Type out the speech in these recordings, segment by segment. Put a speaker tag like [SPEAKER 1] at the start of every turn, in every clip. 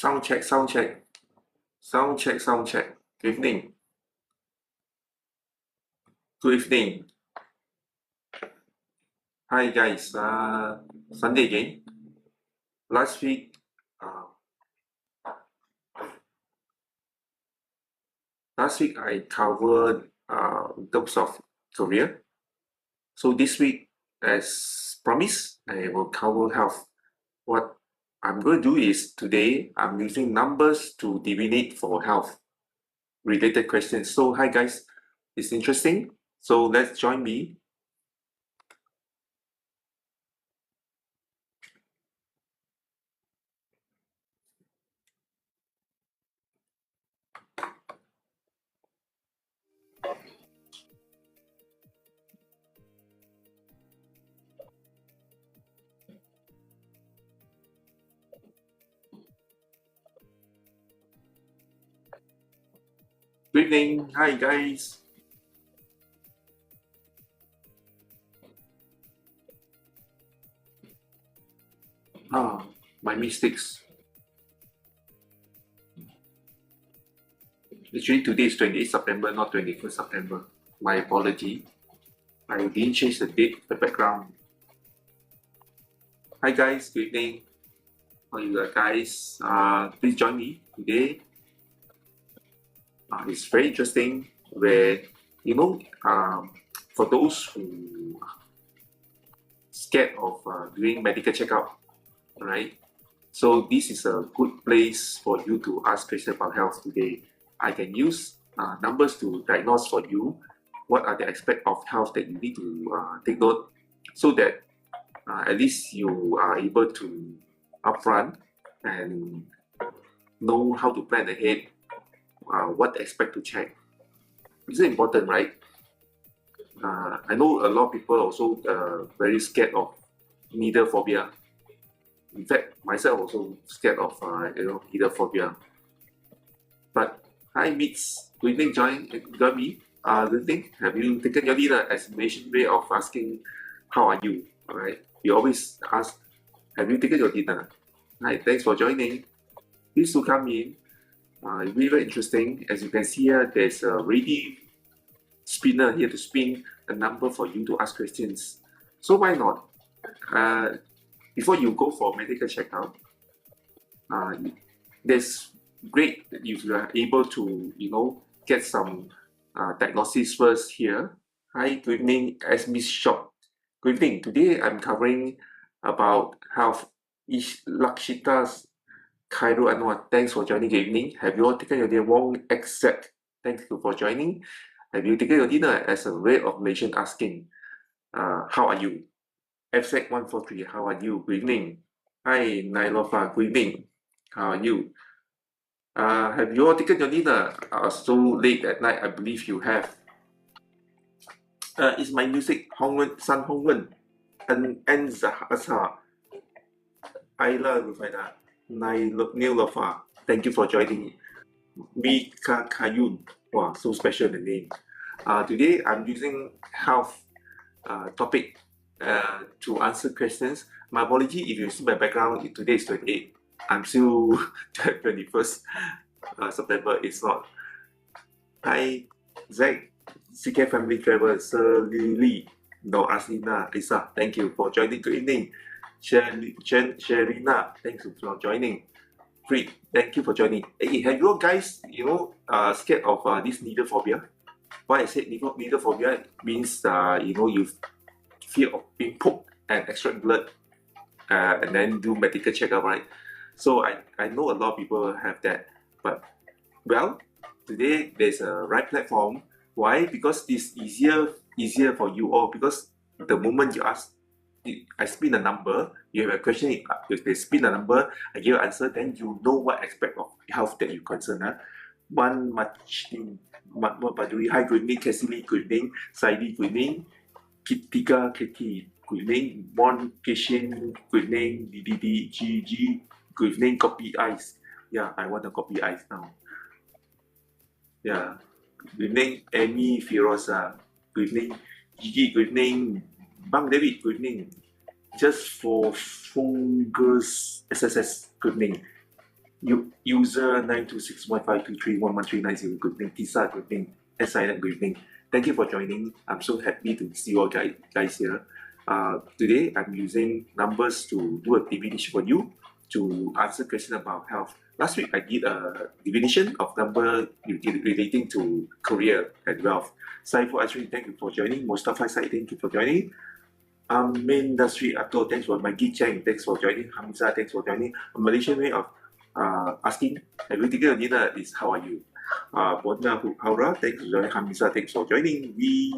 [SPEAKER 1] Sound check, sound check. Sound check, sound check. Good evening. Good evening. Hi guys. Sunday again. Last week, uh, I covered in terms of career. So this week, as promised, I will cover health. What I'm going to do is today I'm using numbers to divinate for health related questions. So hi guys, it's interesting. So let's join me. Good evening. Hi guys. My mistakes. Actually, today is 28th September, not 21st September. My apology. I didn't change the date, the background. Hi guys, good evening. How are you guys? Please join me today. It's very interesting where, for those who are scared of doing medical checkup, right? So this is a good place for you to ask questions about health today. I can use numbers to diagnose for you what are the aspects of health that you need to take note so that at least you are able to upfront and know how to plan ahead what aspect to check. It's important, right? I know a lot of people also very scared of needle phobia. In fact, myself also scared of needle phobia. But hi, Meets. Good evening, join me. Good evening. Have you taken your dinner? As mentioned way of asking, how are you? All right. You always ask, have you taken your dinner? Hi, thanks for joining. Please do come in. It's really very interesting. As you can see here, there's a ready spinner here to spin a number for you to ask questions. So why not? Before you go for medical checkup, there's great that if you are able to, get some diagnosis first here. Hi, good evening, as Miss Shop. Good evening. Today I'm covering about health. Lakshita's Cairo Anwar. Thanks for joining. Good evening. Have you all taken your dinner? Wong accept. Thank you for joining. Have you taken your dinner? As a way of Malaysian asking, how are you? FSEC143, how are you? Good evening. Hi, Nailofa. Good evening. How are you? Have you all taken your dinner? So late at night, I believe you have. Is my music Hongwen, San Hongwen, and Zahasa, Ayla Rufaida, Nailofa. Thank you for joining. Mika Kayun. Wow, so special the name. Today I'm using health topic to answer questions. My apology if you see my background, today is 28. I'm still 21st September. It's not. Hi, Zach, CK Family Travel, Sir Lily, no Aslina, Lisa, thank you for joining. Good evening. Sherina, thanks for joining. Great, thank you for joining. Hey, have you guys, scared of this needle phobia? Why I said needle phobia means, you fear of being poked and extract blood and then do medical checkup, right? So I know a lot of people have that, but well, today there's a right platform. Why? Because it's easier for you all. Because the moment you ask, I spin a number, you have a question, if they spin a number, I give an answer, then you know what aspect of health that you're concerned. One Machin, Baduri, hi, good evening, Cassidy, good evening, Saidi, good evening, Kitika, Kiki, good evening, Bon, Kishin, good evening, DDD, GG, good evening, copy ice. Yeah, I want to copy ice now. Yeah, good evening, Amy Firoza, good evening, Gigi, good evening, Bang David, good evening, just for Fungus SSS, good evening. User 92615231139, good evening. Tisa, good evening. SIN, good evening. Thank you for joining. I'm so happy to see you all guys here. Today, I'm using numbers to do a definition for you to answer questions about health. Last week, I did a definition of number relating to career and wealth. Saiful Ashwin, thank you for joining. Mustafa Said, thank you for joining. Main industry Ato, thanks for Maggie Cheng, thanks for joining. Hamza, thanks for joining. A Malaysian way of asking everything dinner is how are you? Bodna Haura, thanks for joining. Hamza, thanks for joining. We,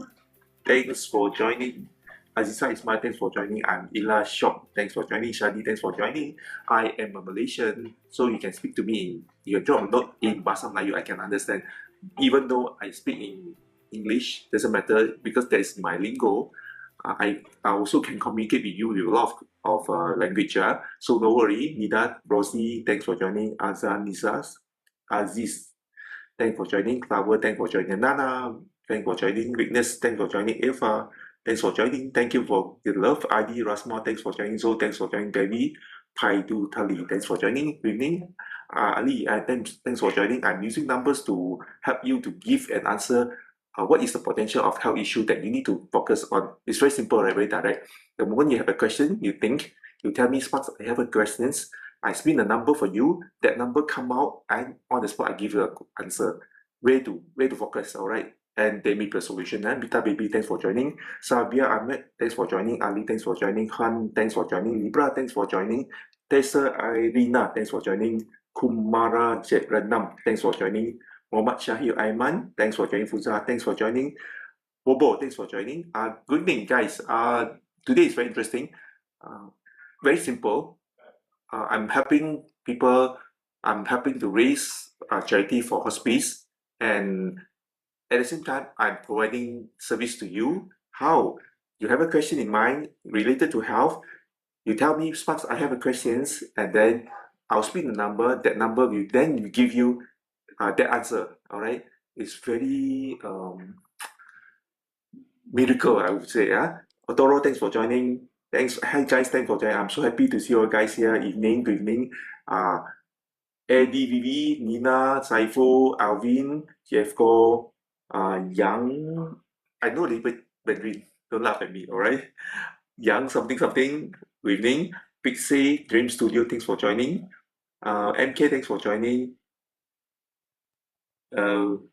[SPEAKER 1] thanks for joining. Aziza Ismail, thanks for joining. I'm Ila Shop, thanks for joining. Shadi, thanks for joining. I am a Malaysian, so you can speak to me in your job, not in Bahasa Melayu, I can understand. Even though I speak in English, doesn't matter because that is my lingo. I also can communicate with you with a lot of language. So no worry. Nida, Rosie, thanks for joining. Azan, Nisas, Aziz, thanks for joining. Flower, thanks for joining. Nana, thanks for joining. Witness, thanks for joining. Eva, thanks for joining. Thank you for your love. ID, Rasma, thanks for joining. So thanks for joining. Debbie, Paidu, Tali, thanks for joining. Good evening. Ali, thanks for joining. I'm using numbers to help you to give an answer. What is the potential of health issue that you need to focus on? It's very simple, right? Very direct. The moment you have a question, you think, you tell me, Sparks, I have a question. I spin a number for you. That number come out, and on the spot, I give you an answer. Where to focus, all right? And they make a solution. And Beta Baby, thanks for joining. Sabia Ahmed, thanks for joining. Ali, thanks for joining. Han, thanks for joining. Libra, thanks for joining. Tessa Irina, thanks for joining. Kumara Jetranam, thanks for joining. Muhammad Shahir Aiman, thanks for joining. Fuza, thanks for joining. Bobo, thanks for joining. Good evening, guys. Today is very interesting. Very simple. I'm helping people. I'm helping to raise charity for hospice, and at the same time, I'm providing service to you. How? You have a question in mind related to health. You tell me, Sparks, I have a questions, and then I'll spin the number. That number will then give you that answer. All right. It's very miracle, I would say. Otoro, thanks for joining. Thanks. Hi guys, thanks for joining. I'm so happy to see you guys here. Evening, good evening. Eddie, Vivi, Nina, Saiful, Alvin, Jeffco, Yang. I know a little bit Mandarin. Don't laugh at me, all right? Yang something something. Good evening. Pixie, Dream Studio, thanks for joining. MK, thanks for joining.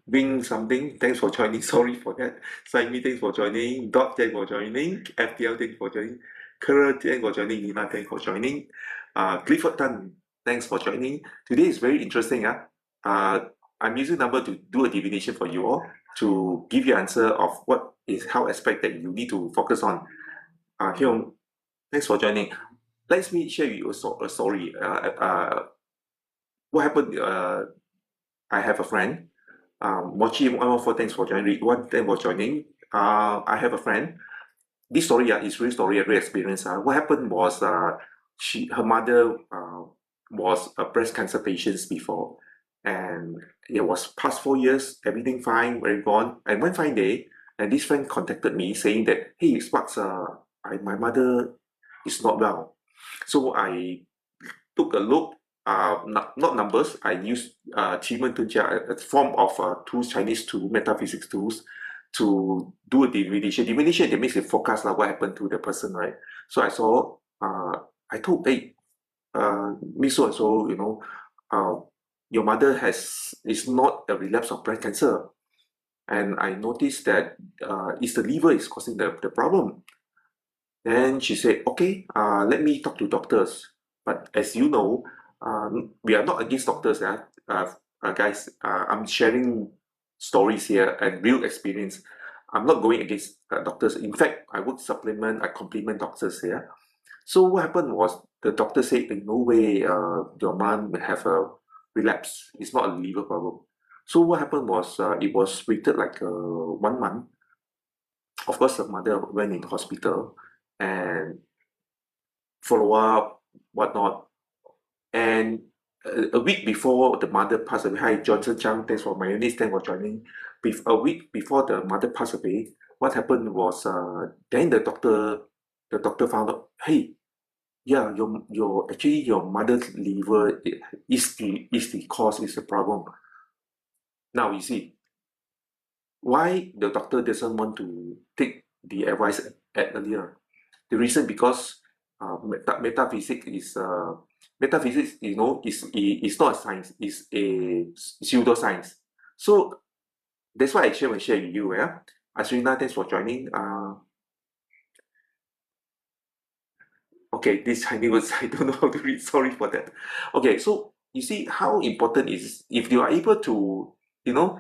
[SPEAKER 1] Wing something, thanks for joining. Sorry for that. Saimi, thanks for joining. Dot, thanks for joining. FTL, thanks for joining. Kara, thanks for joining. Nina, thanks for joining. Clifford Tan, thanks for joining. Today is very interesting. I'm using number to do a divination for you all to give you answer of what is health aspect that you need to focus on. Hyung, thanks for joining. Let me share with you a story. What happened? I have a friend. Mochi 114, thanks for joining. Rick 1, thanks for joining. I have a friend. This story is real story, a real experience. What happened was her mother was a breast cancer patient before, and it was past 4 years, everything fine, very gone. And one fine day, and this friend contacted me saying that, hey, Sparks, my mother is not well. So I took a look, not numbers. I used Qimeng Tunjia, a form of tools, Chinese tool, metaphysics tools, to do a divination. Divination, that means it forecast what happened to the person, right? So I saw, I told, hey, Miss so and so, your mother is not a relapse of breast cancer, and I noticed that it's the liver is causing the problem. Then she said, okay, let me talk to doctors. But as you know, we are not against doctors, guys. I'm sharing stories here and real experience. I'm not going against doctors. In fact, I would supplement, I compliment doctors here. So what happened was the doctor said, in no way your mom will have a relapse. It's not a liver problem. So what happened was it was waited like 1 month. Of course, the mother went in the hospital and follow up, whatnot. And a week before the mother passed away, hi Johnson Chang, thanks for mayonnaise, thanks for joining. A week before the mother passed away, what happened was then the doctor found out, hey, yeah, your actually your mother's liver is the cause, is the problem. Now you see why the doctor doesn't want to take the advice at earlier. The reason because metaphysics is metaphysics, is not a science, is a pseudoscience. So that's why I share with you. Yeah, Asrina, thanks for joining. Okay, this Chinese words I don't know how to read. Sorry for that. Okay, so you see how important is if you are able to, you know,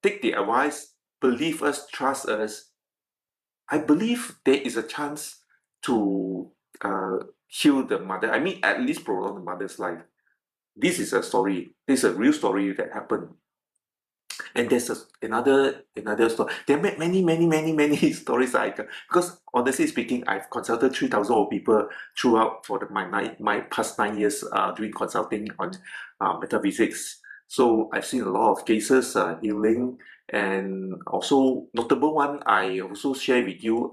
[SPEAKER 1] take the advice, believe us, trust us. I believe there is a chance to heal the mother. I mean, at least prolong the mother's life. This is a story. This is a real story that happened. And there's another story. There are many stories I can, because honestly speaking, I've consulted 3,000 old people throughout for my past 9 years doing consulting on metaphysics. So I've seen a lot of cases healing, and also notable one I also share with you.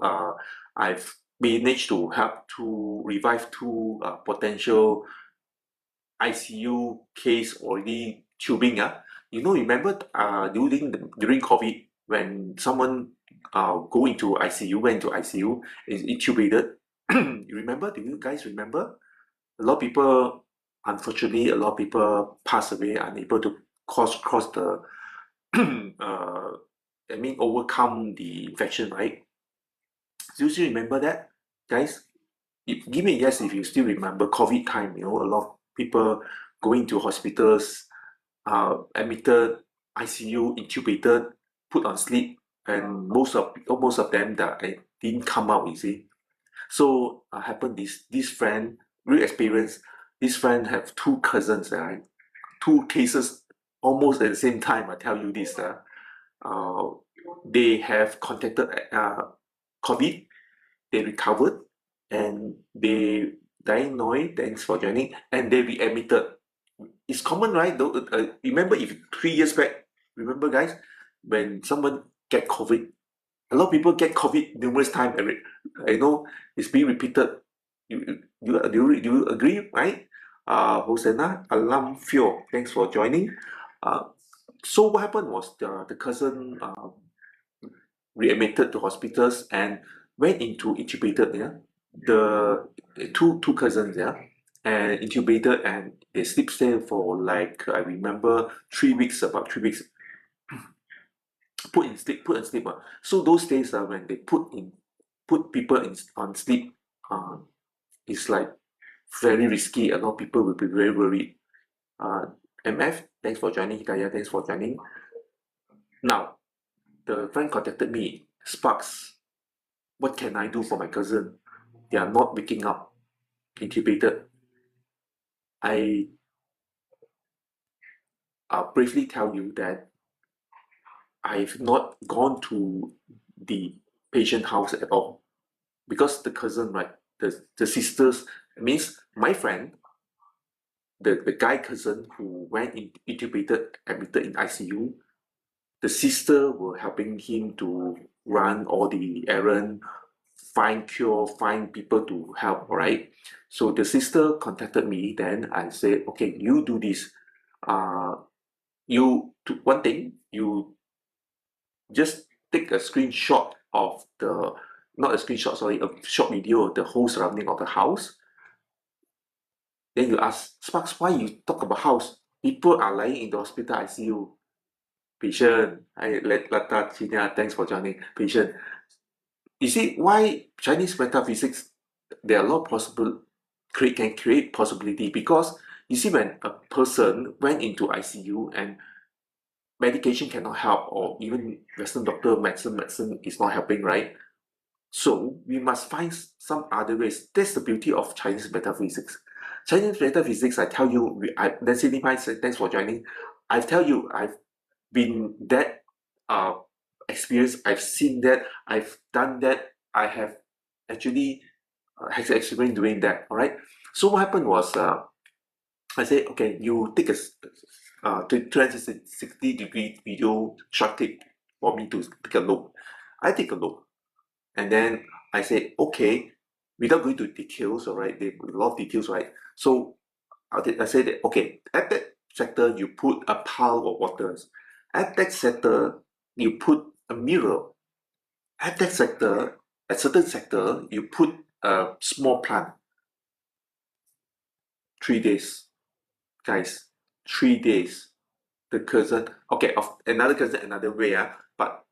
[SPEAKER 1] I've managed to help to revive two potential ICU case already tubing. Remember during COVID when someone go into ICU, went into ICU, is intubated. You remember? Do you guys remember? A lot of people, unfortunately, a lot of people pass away, unable to cross the, overcome the infection, right? Do you still remember that, guys? Give me a yes if you still remember COVID time. A lot of people going to hospitals, admitted, ICU, intubated, put on sleep, and most of them that didn't come out. You see, so happened this friend real experience. This friend have two cousins, two cases almost at the same time. I tell you this, uh, they have contacted COVID, they recovered, and they diagnosed. Thanks for joining, and they readmitted. It's common, right? Remember, if 3 years back, remember, guys, when someone get COVID, a lot of people get COVID numerous times. I know it's being repeated. Do you agree, right? Hosanna Alam Fio, thanks for joining. Uh, so what happened was the cousin readmitted to hospitals and went into intubated. Yeah, the two cousins. Yeah, and intubated, and they sleep there for like I remember 3 weeks, about 3 weeks. Put in sleep. So those days when they put people on sleep, uh, it's like very risky. A lot of people will be very worried. Uh, MF, thanks for joining. Hidayah, thanks for joining. Now, the friend contacted me. Sparks, what can I do for my cousin? They are not waking up, intubated. I briefly tell you that I've not gone to the patient house at all because the cousin, right, the sisters, means my friend, the guy cousin who went intubated, admitted in ICU, the sister were helping him to run all the errand, find cure, find people to help, right? So the sister contacted me. Then I said, okay, you do this. One thing, you just take a screenshot of the, not a screenshot, sorry, a short video of the whole surrounding of the house. Then you ask, Sparks, why you talk about house? People are lying in the hospital ICU. Patient, Lata China, thanks for joining. Patient, you see why Chinese metaphysics, there are a lot of can create possibility, because you see when a person went into ICU and medication cannot help, or even Western doctor medicine is not helping, right? So we must find some other ways. That's the beauty of Chinese metaphysics. Chinese metaphysics, I tell you, Nancy Lee Pai said, thanks for joining. I tell you, I've been that uh, experienced. I've seen that. I've done that. I have actually has experience doing that. All right. So what happened was, I said, okay, you take a 360-degree video short clip for me to take a look. I take a look, and then I said, okay, without going to details, all right, a lot of details, right? So I said that, okay, at that sector, you put a pile of waters. At that sector, you put a mirror. At that sector, at certain sector, you put a small plant. 3 days, guys, 3 days. The cousin, okay, of another cousin, another way, but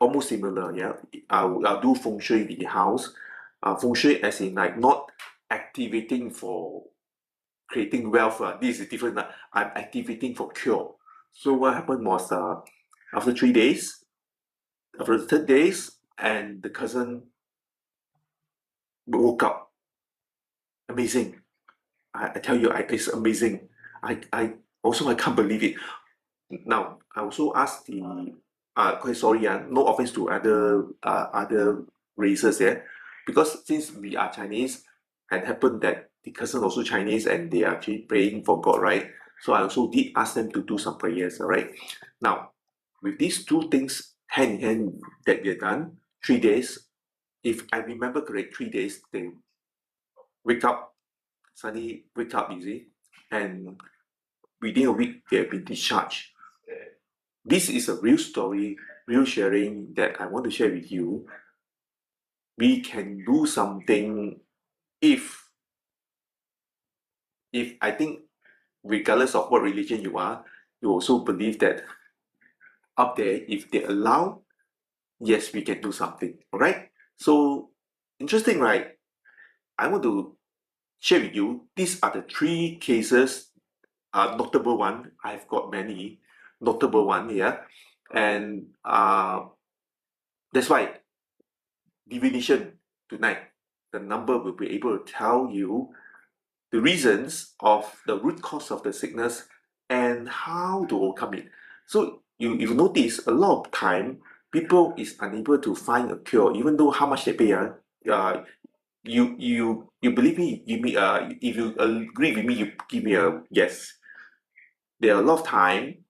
[SPEAKER 1] almost similar, yeah. I'll do feng shui in the house. Feng shui as in like not activating for creating wealth. This is different. I'm activating for cure. So what happened was after 3 days, after the third days, and the cousin woke up. Amazing. I tell you, it's amazing. I also I can't believe it. Now, I also asked the quite sorry, no offense to other races, yeah, because since we are Chinese, and happened that the cousin also Chinese and they are actually praying for God, right? So I also did ask them to do some prayers, all right? Now, with these two things hand in hand that we have done, 3 days, if I remember correct, 3 days, they wake up, suddenly wake up, you see, and within a week they have been discharged. This is a real story, real sharing that I want to share with you. We can do something if I think regardless of what religion you are, you also believe that up there, if they allow, yes, we can do something. All right. So interesting, right? I want to share with you. These are the three cases. Notable one. I've got many notable one here, and that's why divination tonight. The number will be able to tell you the reasons of the root cause of the sickness and how to overcome it. So you notice a lot of time people is unable to find a cure, even though how much they pay. Uh, you believe me? Give me if you agree with me, you give me a yes. There are a lot of time.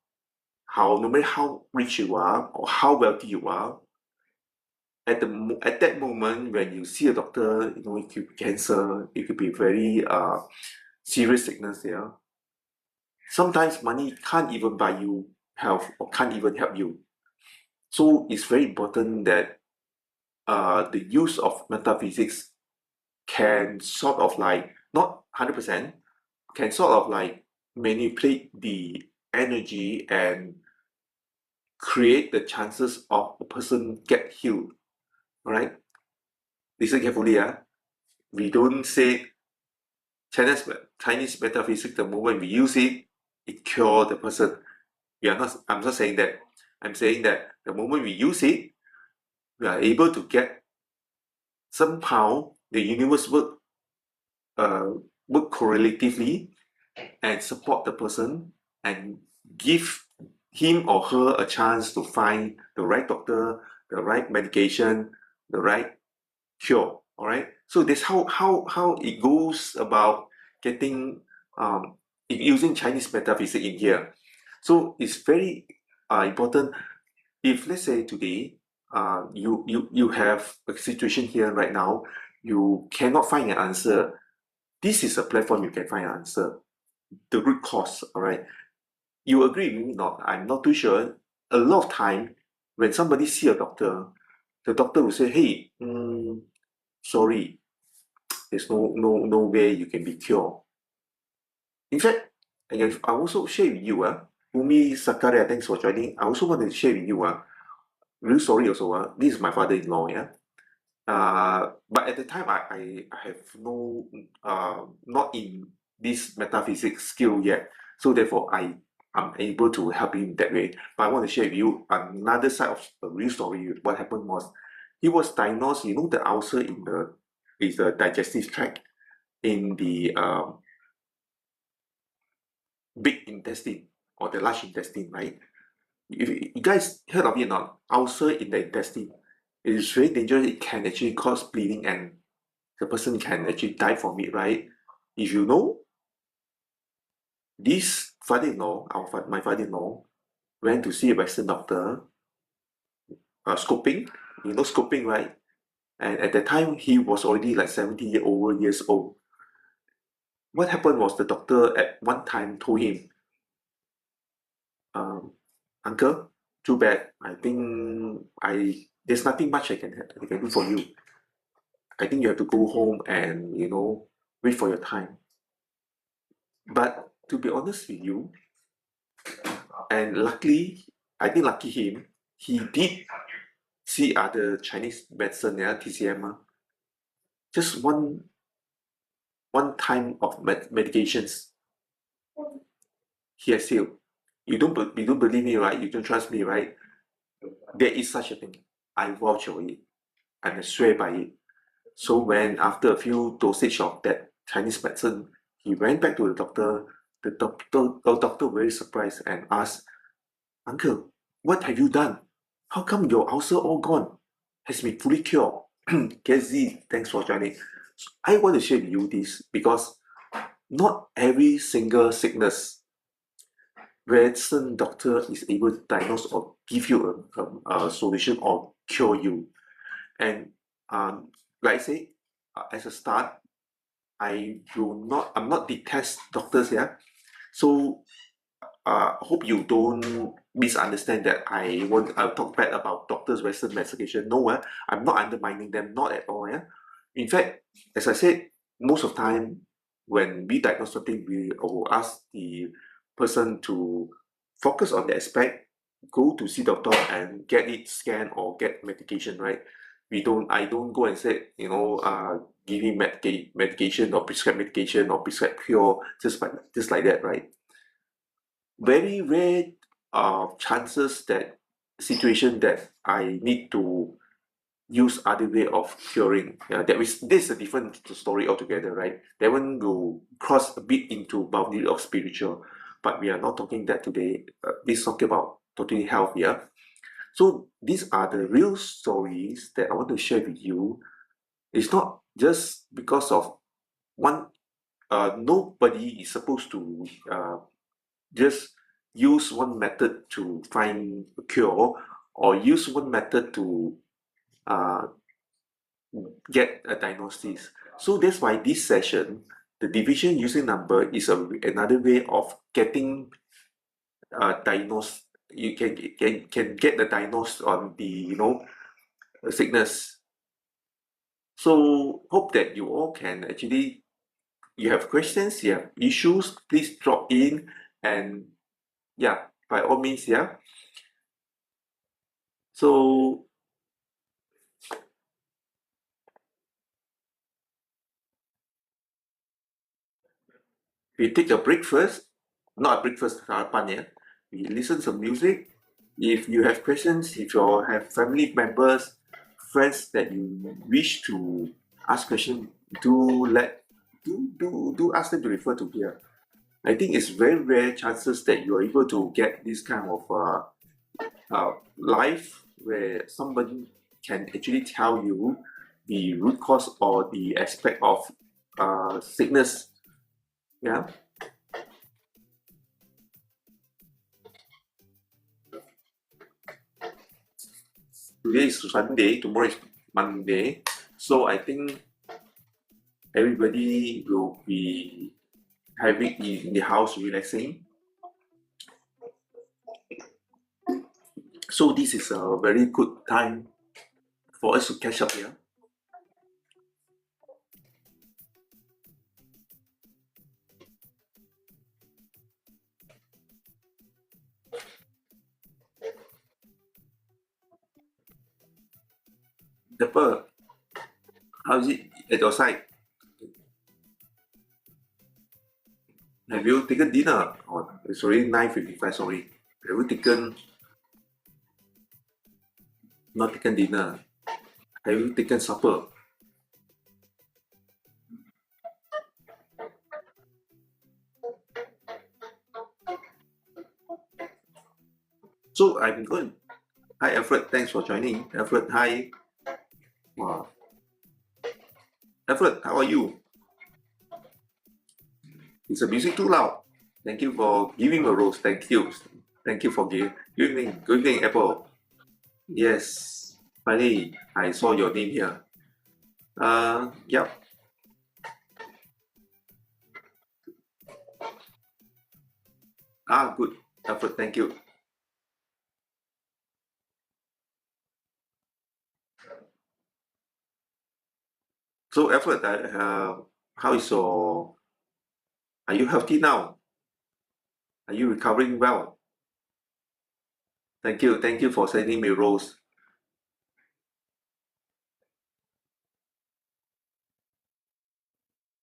[SPEAKER 1] How no matter how rich you are or how wealthy you are, at that moment when you see a doctor, it could be cancer, it could be very serious sickness there. Sometimes money can't even buy you health or can't even help you. So it's very important that the use of metaphysics can sort of like, not 100%, can sort of like manipulate the energy and create the chances of a person get healed. All right? Listen carefully. We don't say Chinese metaphysics, the moment we use it, it cure the person. I'm not saying that. I'm saying that the moment we use it, we are able to get somehow the universe uh, work correlatively and support the person and give him or her a chance to find the right doctor, the right medication, the right cure. All right. So that's how it goes about getting using Chinese metaphysics in here. So it's very important. If let's say today you have a situation here right now, you cannot find an answer. This is a platform you can find an answer. The root cause. All right. You agree with me? Not. I'm not too sure. A lot of time when somebody see a doctor, the doctor will say, "Hey, sorry, there's no way you can be cured." In fact, I also share with you, Umi Sakaria, thanks for joining. I also want to share with you, real story also, this is my father-in-law, yeah. But at the time, I have no, not in this metaphysics skill yet. So therefore, I'm able to help him that way. But I want to share with you another side of the real story. What happened was, he was diagnosed, the ulcer is the digestive tract in the big intestine or the large intestine, right? If you guys heard of it or not, ulcer in the intestine, it is very dangerous. It can actually cause bleeding and the person can actually die from it, right? If you know, this father-in-law, my father-in-law, went to see a Western doctor, scoping. You know scoping, right? And at that time, he was already like 70 over years old. What happened was the doctor at one time told him, um, Uncle, too bad. I think there's nothing much I can do for you. I think you have to go home and, wait for your time. But to be honest with you, and luckily, I think lucky him, he did see other Chinese medicine, yeah, TCM, just one time of medications, he has healed. You don't believe me, right? You don't trust me, right? There is such a thing. I vouch for it and I swear by it. So when after a few dosage of that Chinese medicine, he went back to the doctor. The doctor very surprised and asked, Uncle, what have you done? How come your ulcer all gone? Has been fully cured. KZ, thanks for joining. So I want to share with you this because not every single sickness medicine doctor is able to diagnose or give you a solution or cure you. And like I say, as a start, I'm not detest doctors, yeah. So hope you don't misunderstand that I'll talk bad about doctors' Western medication. No, I'm not undermining them, not at all. Yeah? In fact, as I said, most of the time when we diagnose something, we will ask the person to focus on the aspect, go to see doctor and get it scanned or get medication, right? I don't go and say, give him medication or prescribe medication or prescribe cure just like that, right? Very rare chances that situation that I need to use other way of curing. Yeah, this is a different story altogether, right? That one will cross a bit into boundary of spiritual, but we are not talking that today. This talking about totally health here. So these are the real stories that I want to share with you. It's not just because of one. Nobody is supposed to just use one method to find a cure or use one method to uh, get a diagnosis. So that's why this session, the division using number is another way of getting diagnosed. You can get the diagnosis on the sickness. So hope that you all can actually, you have questions, you have issues, please drop in and yeah, by all means, yeah. So we take a break first, not a break first, sarapan, yeah. We listen some music. If you have questions, if you have family members, friends that you wish to ask question, do ask them to refer to here. I think it's very rare chances that you are able to get this kind of life where somebody can actually tell you the root cause or the aspect of sickness. Yeah. Today is Sunday, tomorrow is Monday. So I think everybody will be having in the house relaxing. So this is a very good time for us to catch up here. Dapper, how is it at your side? Have you taken dinner? Oh, it's already 9:55, sorry. Have you not taken dinner? Have you taken supper? So I'm good. Hi Alfred, thanks for joining. Alfred, hi. Wow. Alfred, how are you? Is the music too loud? Thank you for giving a rose. Thank you. Thank you for giving Apple. Yes. Finally, I saw your name here. Yep. Good. Alfred, thank you. So, Alfred, how is your? Are you healthy now? Are you recovering well? Thank you. Thank you for sending me rose.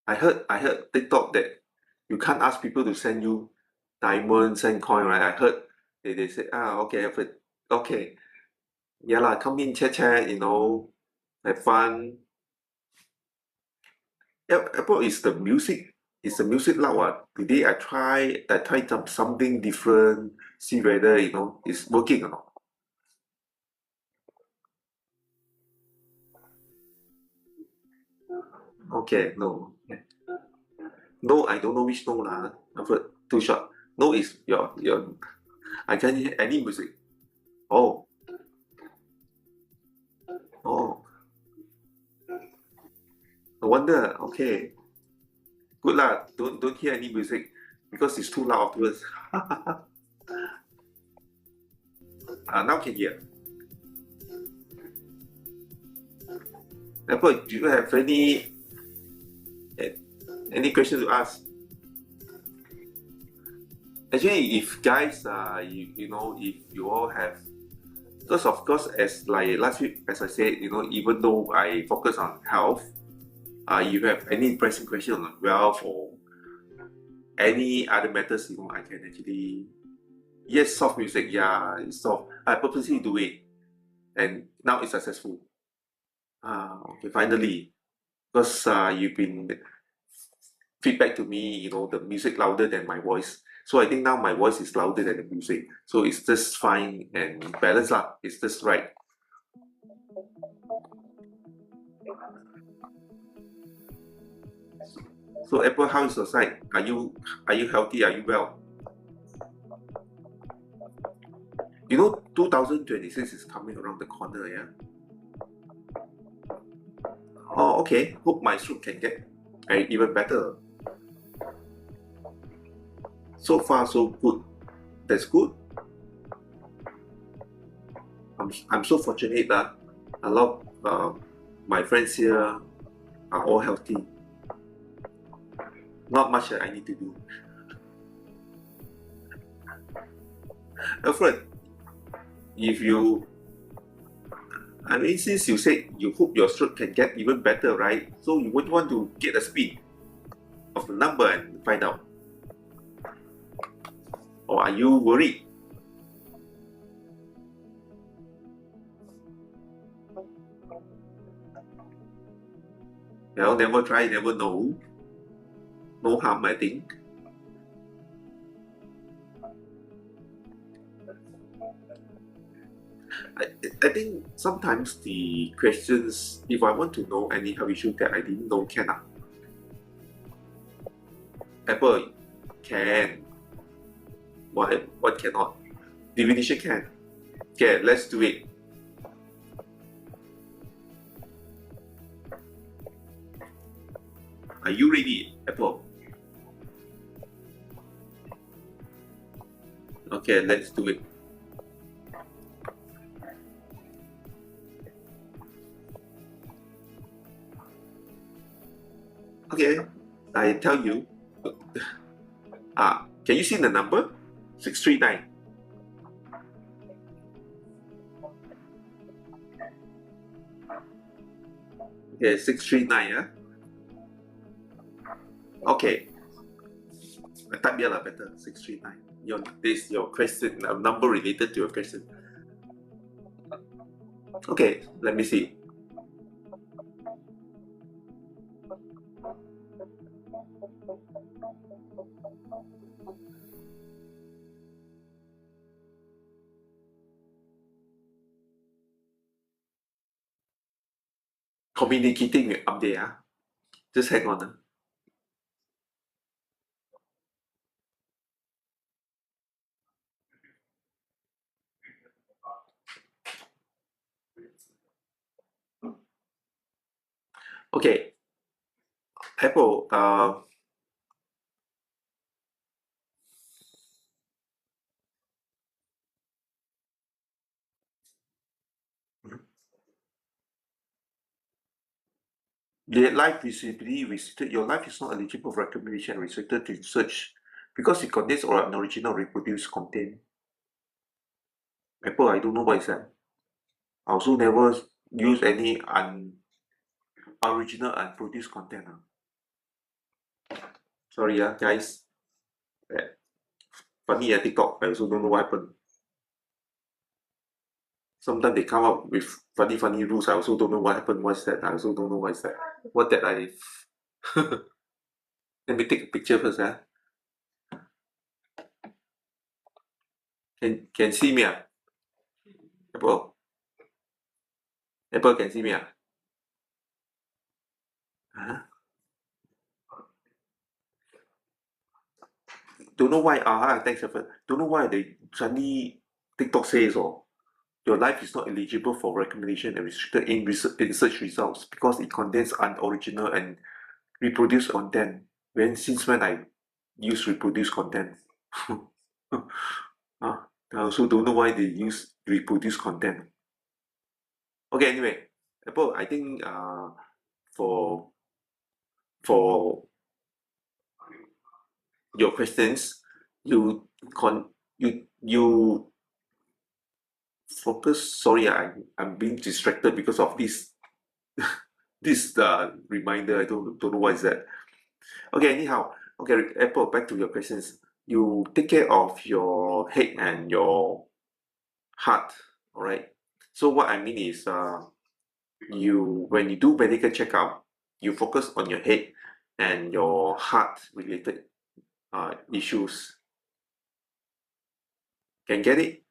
[SPEAKER 1] I heard TikTok that you can't ask people to send you diamonds and coin, right? I heard they say, okay, Alfred, okay, yeah lah, come in, chat chat, have fun. Yeah, Apple is the music loud. Today I tried something different, see whether it's working or not. Okay, no. No, I don't know which no lah. Alfred, too short. No is your I can't hear any music. Oh, oh, no wonder. Okay. Good lah. Don't hear any music because it's too loud afterwards. Now can hear. Apple, do you have eh, any question to ask? Actually, if guys, if you all have, because of course, as like last week, as I said, even though I focus on health, you have any pressing question on wealth or any other matters, I can actually, yes, soft music, yeah, it's soft. I purposely do it, and now it's successful. Okay, finally, because you've been feedback to me, the music louder than my voice. So I think now my voice is louder than the music. So it's just fine and balanced lah. It's just right. So Apple, how is your side? Are you healthy? Are you well? 2026 is coming around the corner, yeah. Oh, okay. Hope my throat can get even better. So far, so good. That's good. I'm so fortunate that a lot of my friends here are all healthy. Not much that I need to do. Alfred, if you, I mean, since you said you hope your stroke can get even better, right? So you would want to get a speed of the number and find out. Or are you worried? Well, never try, never know. No harm, I think. I, I think sometimes the questions, if I want to know any health issue that I didn't know, can Apple can. What cannot? Divination can. Okay, let's do it. Are you ready, Apple? Okay, let's do it. Okay, I tell you. Can you see the number? 639. Okay, 639, yeah? Okay. I type here lah better. 639. Your question, number related to your question. Okay, let me see. Communicating with update. Just hang on. Okay, Apple, the life visibility restricted. Your life is not eligible for recommendation, restricted to search because it contains unoriginal reproduced content. Apple, I don't know what is that. I also never use any original unproduced content. Sorry, guys. Eh, Funny at TikTok, I also don't know what happened. Sometimes they come up with funny rules. I also don't know what happened. What's that? I also don't know what is that. What that I Let me take a picture first. Can see me? Apple. Apple can see me? Huh? Don't know why. Thanks, Apple. Don't know why they suddenly TikTok says your life is not eligible for recommendation and restricted in search results because it contains unoriginal and reproduced content. Since when I use reproduced content? I also don't know why they use reproduced content. Okay, anyway, Apple, I think for for your questions, you you focus. Sorry, I'm being distracted because of this reminder. I don't know what is that. Okay, anyhow, okay, Apple, back to your questions. You take care of your head and your heart, all right? So what I mean is, when you do medical checkup, you focus on your head and your heart related issues. Can get it?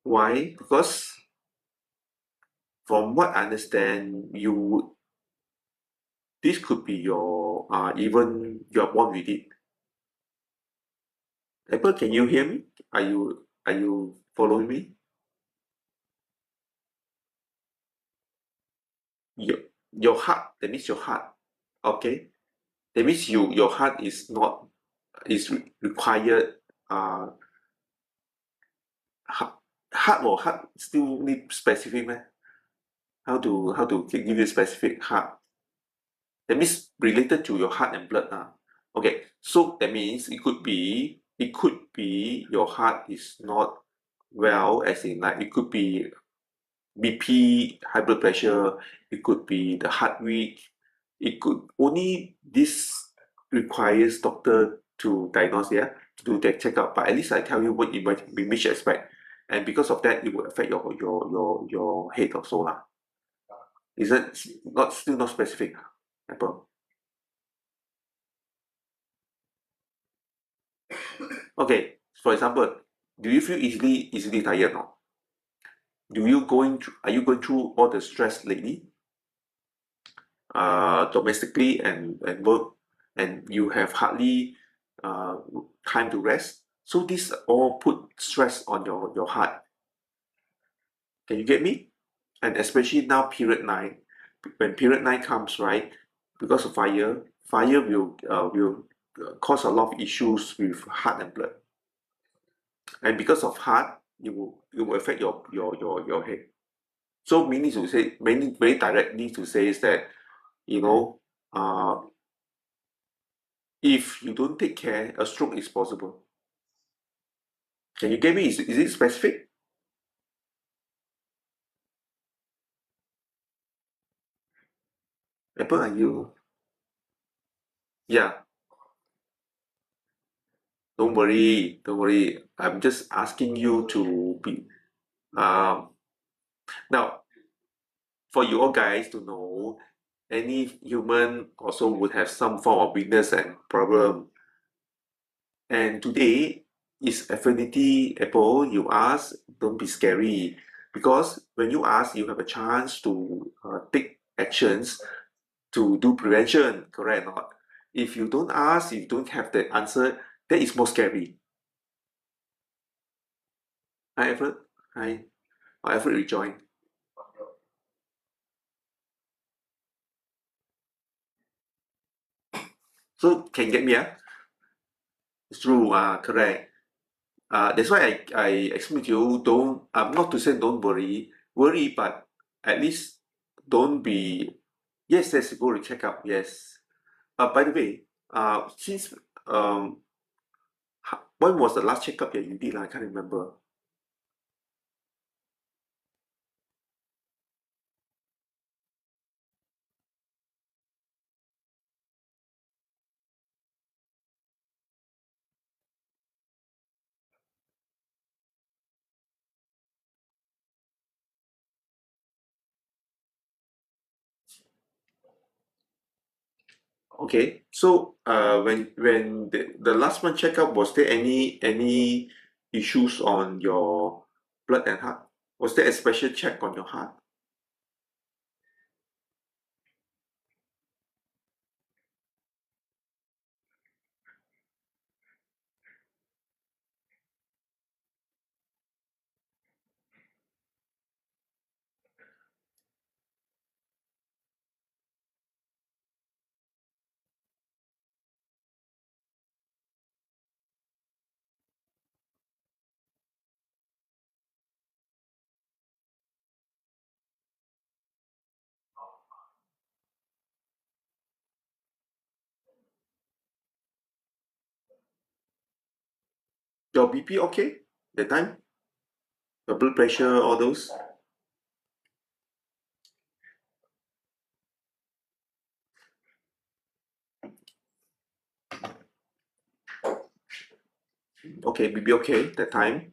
[SPEAKER 1] Why? Because from what I understand, this could be your even you're born with it. Apple, can you hear me? Are you following me? Your your heart, that means your heart. Okay. That means your heart is not required heart, heart still need specific man. How to give you specific heart? That means related to your heart and blood. Okay, so that means it could be your heart is not well, as in like it could be BP, high blood pressure, it could be the heart weak. It could only this requires doctor to diagnose, to do that checkup. But at least I tell you what you might be which aspect, and because of that, it will affect your head also lah. Is it not still not specific, Apple? Okay, for example, do you feel easily tired now? Are you going through all the stress lately? Domestically and work, and you have hardly uh, time to rest. So this all put stress on your heart. Can you get me? And especially now, period 9. When period 9 comes, right? Because of fire will cause a lot of issues with heart and blood. And because of heart, it will affect your head. So meaning to say, very directly to say is that you know uh, if you don't take care, a stroke is possible. Can you get me? Is it specific? Apple, are you? Yeah, don't worry, don't worry. I'm just asking you to be. Um, Now, for you all guys to know, any human also would have some form of weakness and problem. And today is Affinity Apple. You ask, don't be scary. Because when you ask, you have a chance to take actions to do prevention, correct or not? If you don't ask, if you don't have the answer, that is more scary. Hi, Everett. Hi. Everett rejoined. So can get me, it's true, correct. That's why I explain to you, don't, not to say don't worry, but at least don't be, yes, let's go to check up, yes. By the way, since, um, when was the last checkup that you did? I can't remember. Okay, so when the last month checkup, was there any issues on your blood and heart? Was there a special check on your heart? Your BP okay that time? Your blood pressure, all those? Okay, BP okay that time.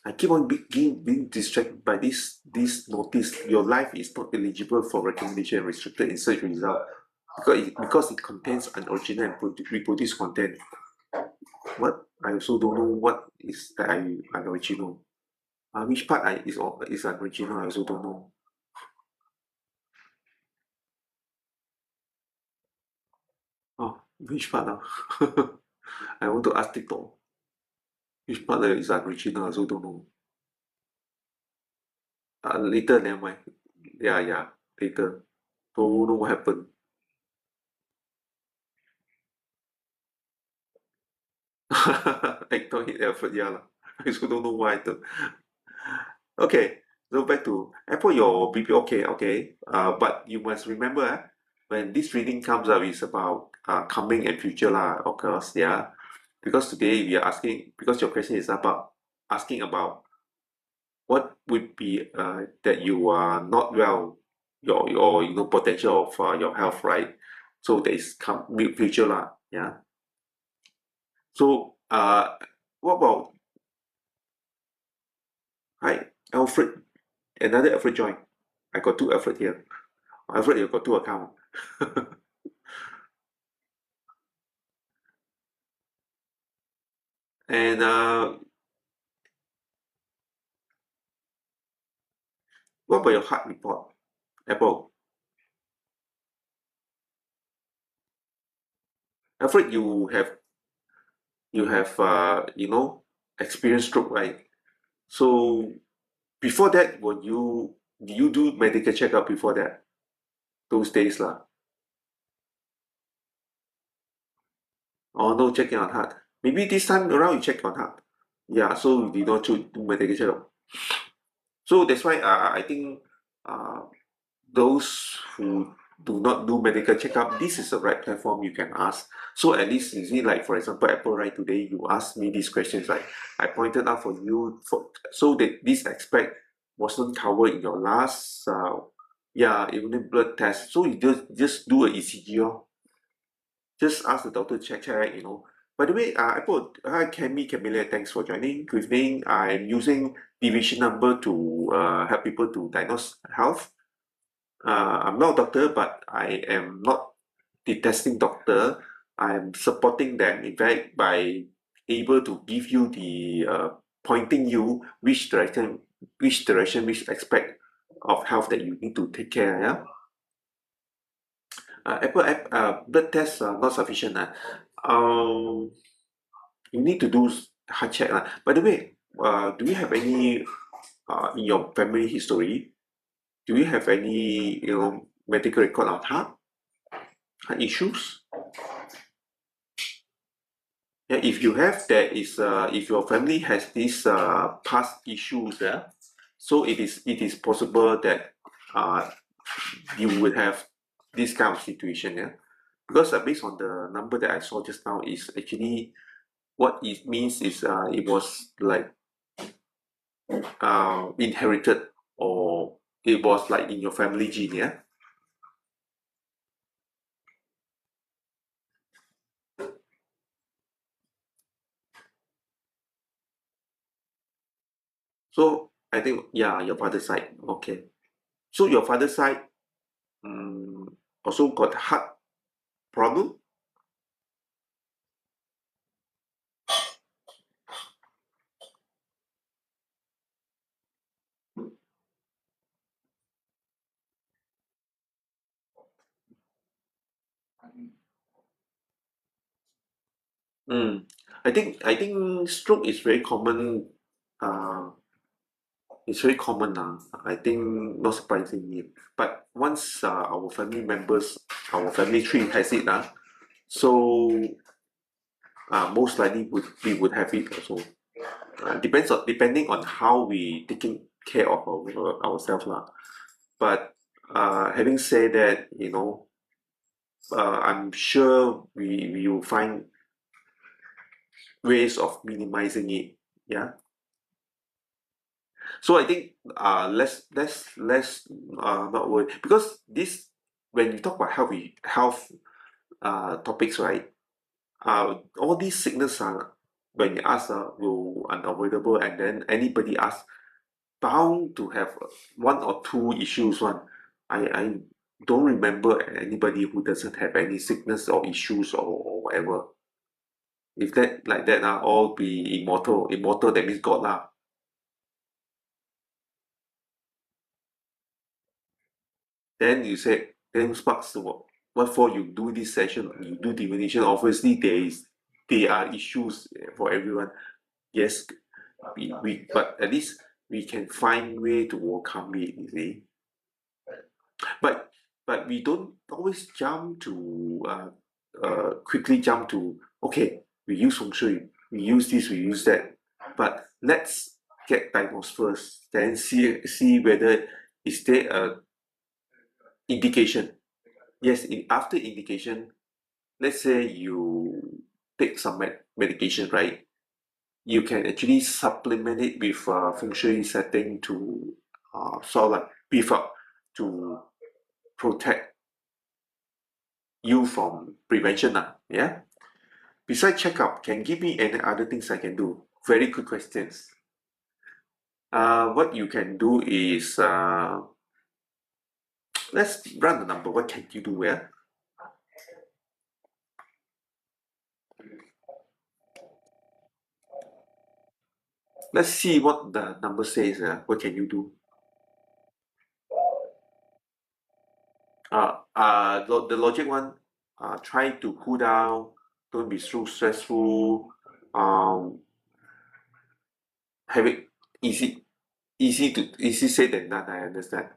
[SPEAKER 1] I keep on being distracted by this notice. Your life is not eligible for recommendation and restricted in search result because it contains unoriginal and reproduced content. What? I also don't know what is that unoriginal. Which part is unoriginal? I also don't know. Oh, which part now? I want to ask TikTok. Which part that is unoriginal? I also don't know. Later, never mind. Yeah, yeah, later. Don't know what happened. Actor hit effort, yeah lah. I also don't know why. Okay, so back to Apple, your BP, okay, okay. But you must remember, when this reading comes up, it's about coming and future lah, of course, yeah. Because today we are asking, because your question is about asking about what would be that you are not well, your potential of your health, right? So there is future lah, yeah. So what about hi Alfred, another Alfred join. I got two Alfred here. Alfred, you got two account. And what about your heart report, Apple? Alfred, you have experienced stroke, right? So before that, do you do medical checkup before that? Those days lah. Or no checking on heart. Maybe this time around you check on heart. Yeah, so you did not do medical checkup. So that's why I think uh, those who do not do medical checkup, this is the right platform you can ask. So at least you see, like for example, Apple, right, today you asked me these questions, like I pointed out for you so that this aspect wasn't covered in your last yeah, even blood test. So you just do a ECG, just ask the doctor to check. By the way, Apple, hi Camilla, thanks for joining. Good evening. I'm using deviation number to help people to diagnose health. I'm not a doctor, but I am not the testing doctor. I'm supporting them, in fact, by able to give you the pointing you which direction, which aspect of health that you need to take care. Yeah. Apple app, blood tests are not sufficient. You need to do heart check. By the way, do you have any in your family history, do you have any, medical record on heart issues? Yeah, if you have, there is, if your family has these past issues, yeah, so it is possible that uh, you would have this kind of situation, yeah. Because based on the number that I saw just now, is actually what it means is it was like inherited, or it was like in your family gene, yeah. So I think, yeah, your father's side, okay. So your father's side also got heart problem. Mm. I think stroke is very common. Uh, it's very common now. I think not surprisingly. But once our family members, our family tree has it, so most likely we would have it also. Depending on how we taking care of ourselves lah. But having said that, I'm sure we will find ways of minimizing it. Yeah. So I think let's not worry, because this, when you talk about health topics, right? All these sickness are, when you ask, will unavoidable, and then anybody ask, bound to have one or two issues. One, I don't remember anybody who doesn't have any sickness or issues, or whatever. If that like that, all be immortal. Immortal, that means God lah. Then you said, then sparks, what for you do this session, you do divination. Obviously, there are issues for everyone. Yes, but at least we can find way to overcome it. You see, but we don't always jump to quickly jump to, okay, we use feng shui, we use this, we use that, but let's get diagnosed first, then see whether is there a indication. Yes, after indication, let's say you take some medication, right? You can actually supplement it with feng shui setting to sort of like beef up, to protect you from prevention. Yeah. Besides checkup, can give me any other things I can do? Very good questions. What you can do is, let's run the number. What can you do? Yeah. Let's see what the number says. What can you do? The logic one, try to cool down, don't be so stressful, um, have it easy, easy say than done, I understand.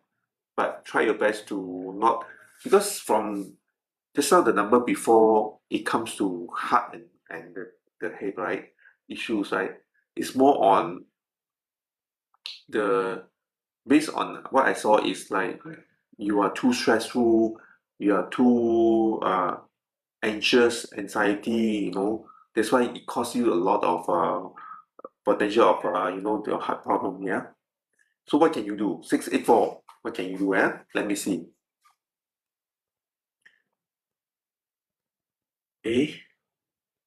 [SPEAKER 1] But try your best to not, because from just now the number before it comes to heart and the head, right? Issues, right? It's more on the, based on what I saw, is like you are too stressful, you are too anxious, anxiety, that's why it causes you a lot of potential of the heart problem. Yeah. So what can you do? 684. What can you do? Let me see. Eh,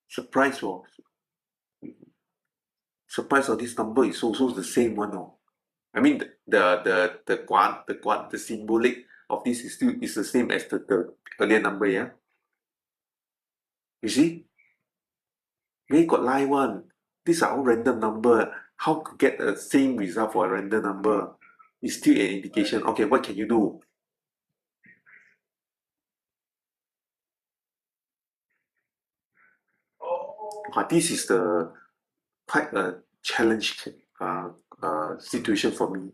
[SPEAKER 1] surprise, surprise of this number is also the same one. I mean, the symbolic of this is the same as the earlier number. Yeah. You see, where got lie one? These are all random number. How to get the same result for a random number? It's still an indication. Okay, what can you do? This is the quite a challenge situation for me,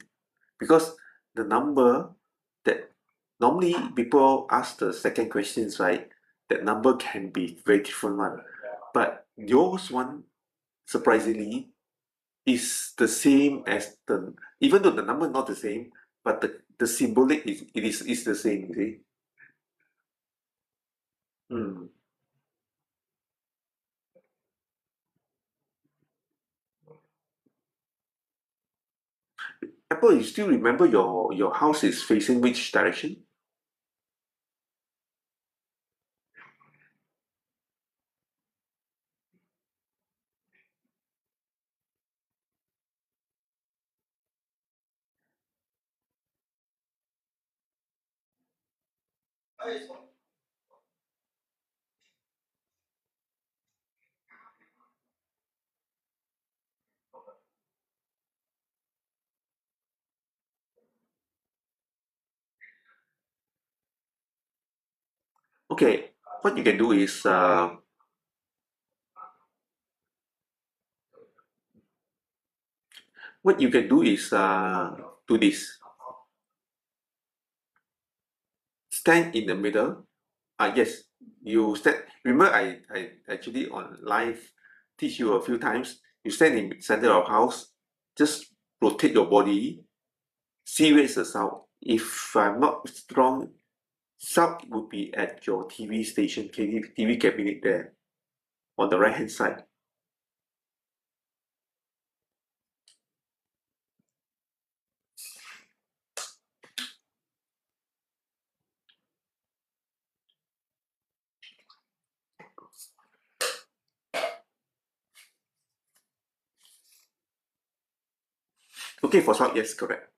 [SPEAKER 1] because the number that normally people ask the second questions, right? That number can be very different one, but yours one surprisingly is the same as the, even though the number not the same, but the symbolic is the same. You see? Mm. Apple, you still remember your house is facing which direction? Okay, what you can do is do this. Stand in the middle. Yes, you stand. Remember, I actually on live teach you a few times. You stand in center of house. Just rotate your body. See where's the sound. If I'm not wrong, sound would be at your TV station, TV cabinet there on the right hand side. Okay, for sound, yes, correct.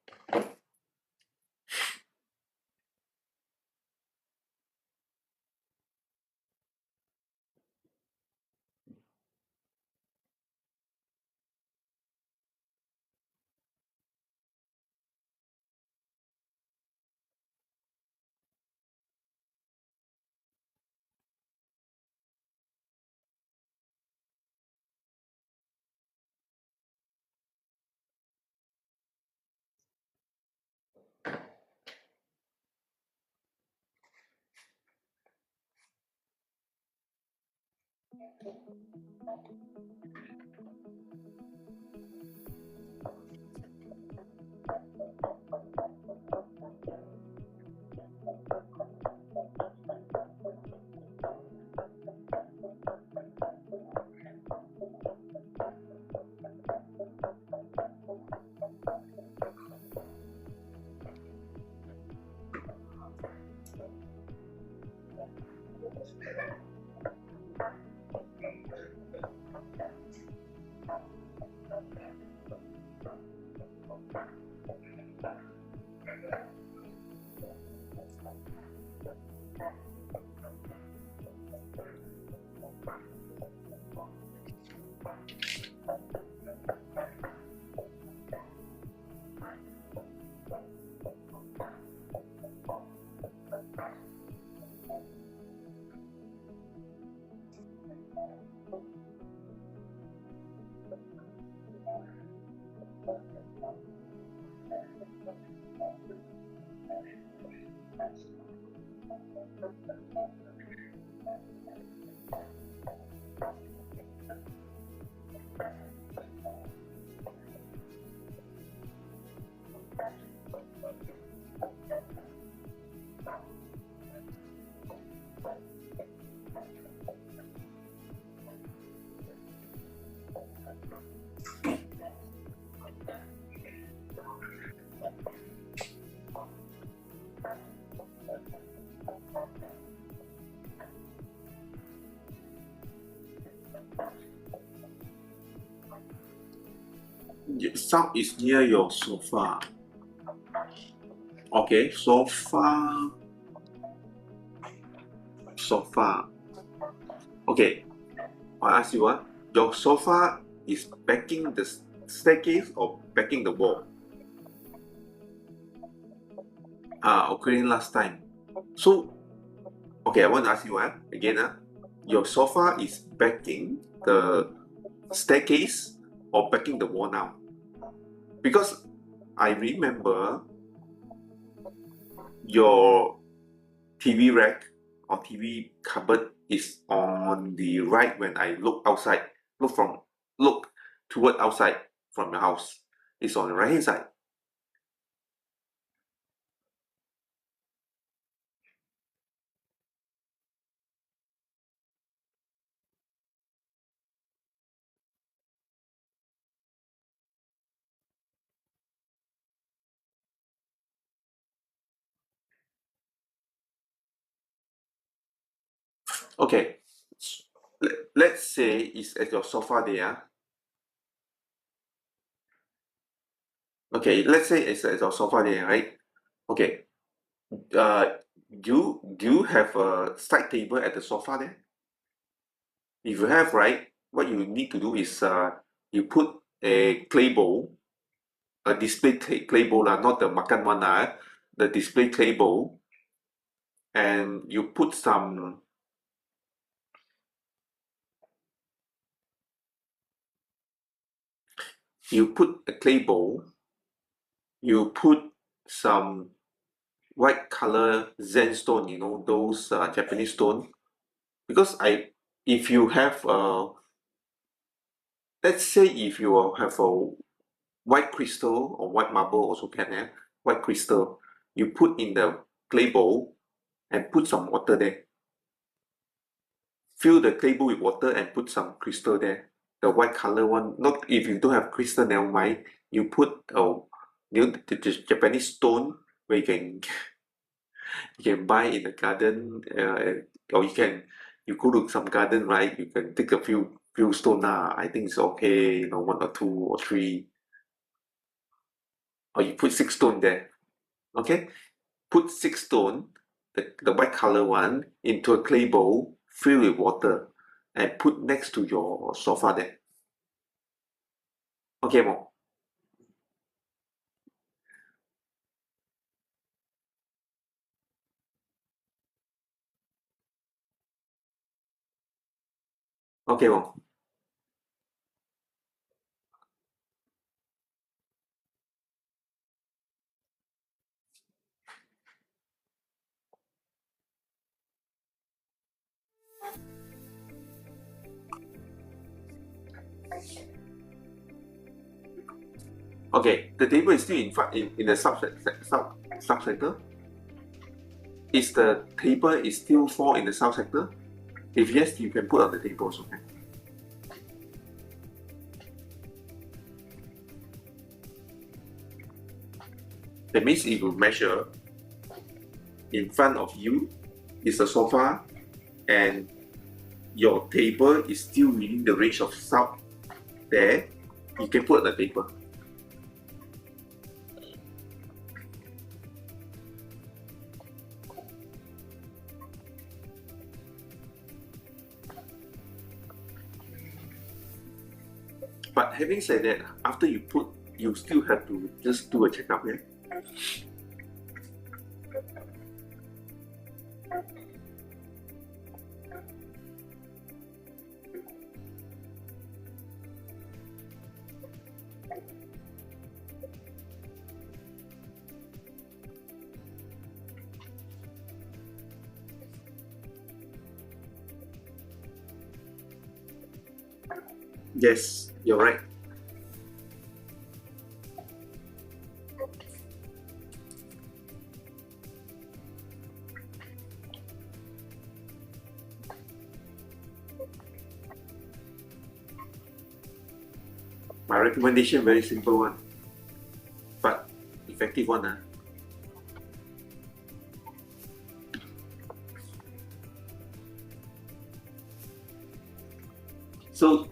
[SPEAKER 1] Sound is near your sofa. Okay, sofa. Okay, I ask you what? Your sofa is backing the staircase or backing the wall? Occurring last time. So, okay, I want to ask you again. Your sofa is backing the staircase or backing the wall now? because I remember your TV rack or TV cupboard is on the right when I look outside, look toward outside from your house. It's on the right hand side. Okay, let's say it's at your sofa there. Okay, let's say it's at your sofa there, right? Okay, do you have a side table at the sofa there? If you have, right, what you need to do is you put a clay bowl, a display clay bowl lah, not the makan one lah, the display clay bowl, and you put a clay bowl, you put some white color zen stone, those Japanese stone, because if you have let's say if you have a white crystal or white marble also can have white crystal, you put in the clay bowl and put some water there. Fill the clay bowl with water and put some crystal there. The white color one, not if you don't have crystal, never mind. You put the Japanese stone where you can buy in the garden, or you go to some garden, right? You can take a few stone. I think it's okay, one or two or three, or you put six stone there. Okay, put six stone, the white color one, into a clay bowl, fill with water, and put next to your sofa there. Okay, Mo. Okay, Mo. Okay, the table is still in front in the subsector. Is the table is still fall in the subsector? If yes, you can put on the table also. Okay? That means if you measure, in front of you is the sofa, and your table is still within the range of sub there, you can put on the table. But having said that, after you put, you still have to just do a checkup, yeah? Yes, you're right. My recommendation very simple one, but effective one. So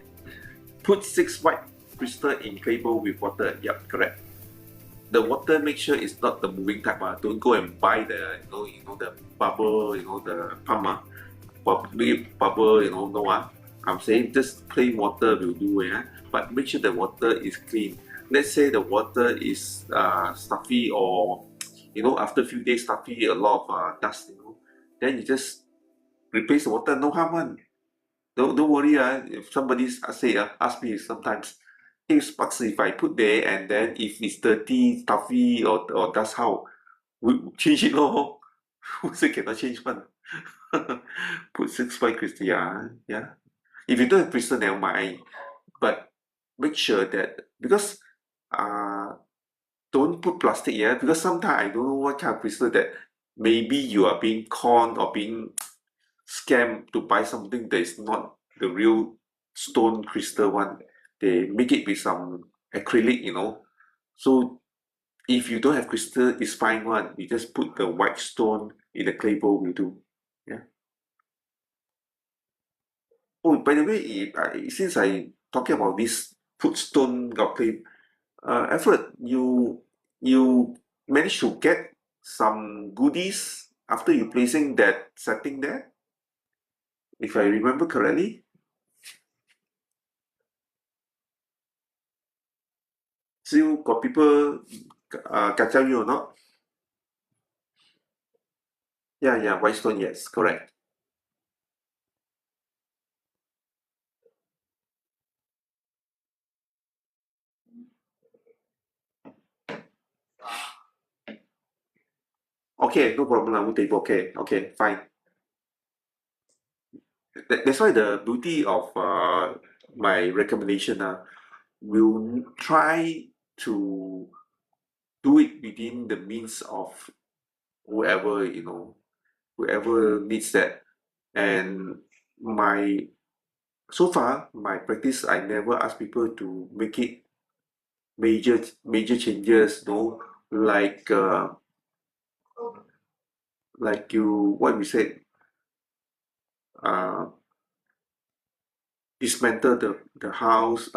[SPEAKER 1] put 6 white crystal in clay bowl with water. Yep, correct. The water, make sure it's not the moving type. Don't go and buy the the bubble, the pump. Bubble, no. I'm saying just plain water will do, yeah. But make sure the water is clean. Let's say the water is stuffy, or after a few days stuffy, a lot of dust, then you just replace the water, no harm one. Don't worry, if somebody ask me sometimes, Hey, sparks if I put there and then if it's dirty, stuffy or dust how? We change it lor. Who say cannot change one? Put 6 point crystal, yeah, yeah. If you don't have crystal, never mind. But make sure that because uh don't put plastic, yeah, because sometimes I don't know what kind of crystal that maybe you are being conned or being scammed to buy something that is not the real stone crystal one. They make it with some acrylic, So if you don't have crystal, it's fine one. You just put the white stone in the clay bowl will do. Yeah. Oh, by the way, since I talking about this put stone or clay, Alfred, you managed to get some goodies after you placing that setting there, if I remember correctly. Still got people kacau you or not? Yeah, yeah, white stone, yes, correct. Okay, no problem, I will take. Okay, okay, fine. That's why the beauty of my recommendation will try to do it within the means of whoever, whoever needs that. And my so far my practice, I never ask people to make it major changes, like like you what we said, uh dismantle the house,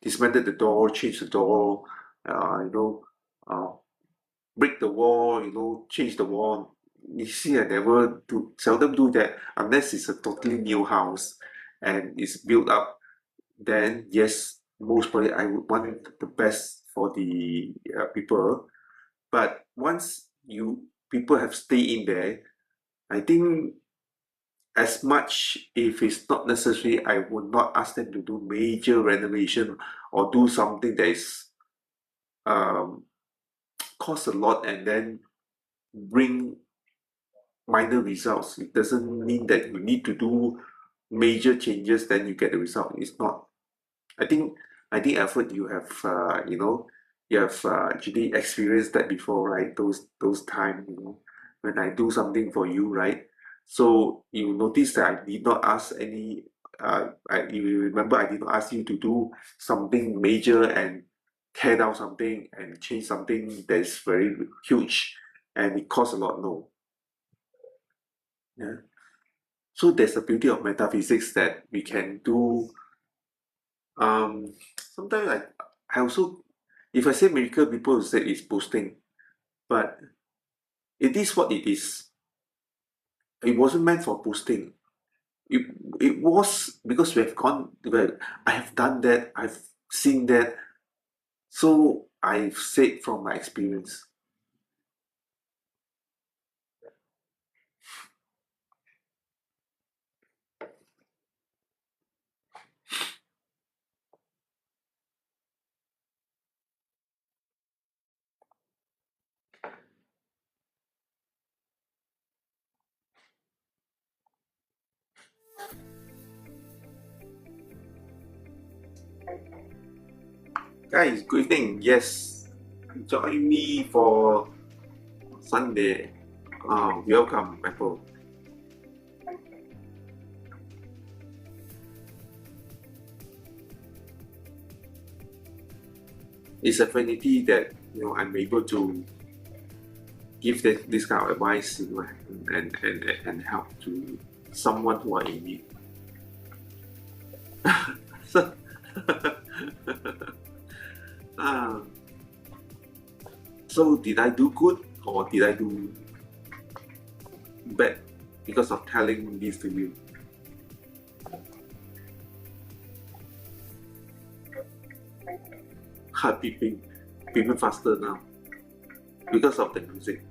[SPEAKER 1] dismantle the door, change the door, uh break the wall, change the wall. You see, I never do, seldom do that unless it's a totally new house and it's built up. Then yes, most probably I would want the best for the people. But once you people have stayed in there, I think as much if it's not necessary, I would not ask them to do major renovation or do something that is um, cost a lot and then bring minor results. It doesn't mean that you need to do major changes then you get the result. It's not. I think Alfred, you have you have actually experienced that before, right? Those time, when I do something for you, right? So you notice that I did not ask any. You remember I did not ask you to do something major and tear down something and change something that is very huge and it costs a lot. No, yeah. So there's the beauty of metaphysics that we can do. Sometimes I also, if I say miracle, people will say it's boosting, but it is what it is. It wasn't meant for boosting. It, it was because we have gone, well, I have done that, I've seen that, so I've said from my experience. Guys, good evening. Yes, join me for Sunday. Welcome, Apple. It's a vanity that I'm able to give this kind of advice, and help to someone who are in need. So, uh, so did I do good or did I do bad because of telling this to you? Heart beeping faster now because of the music.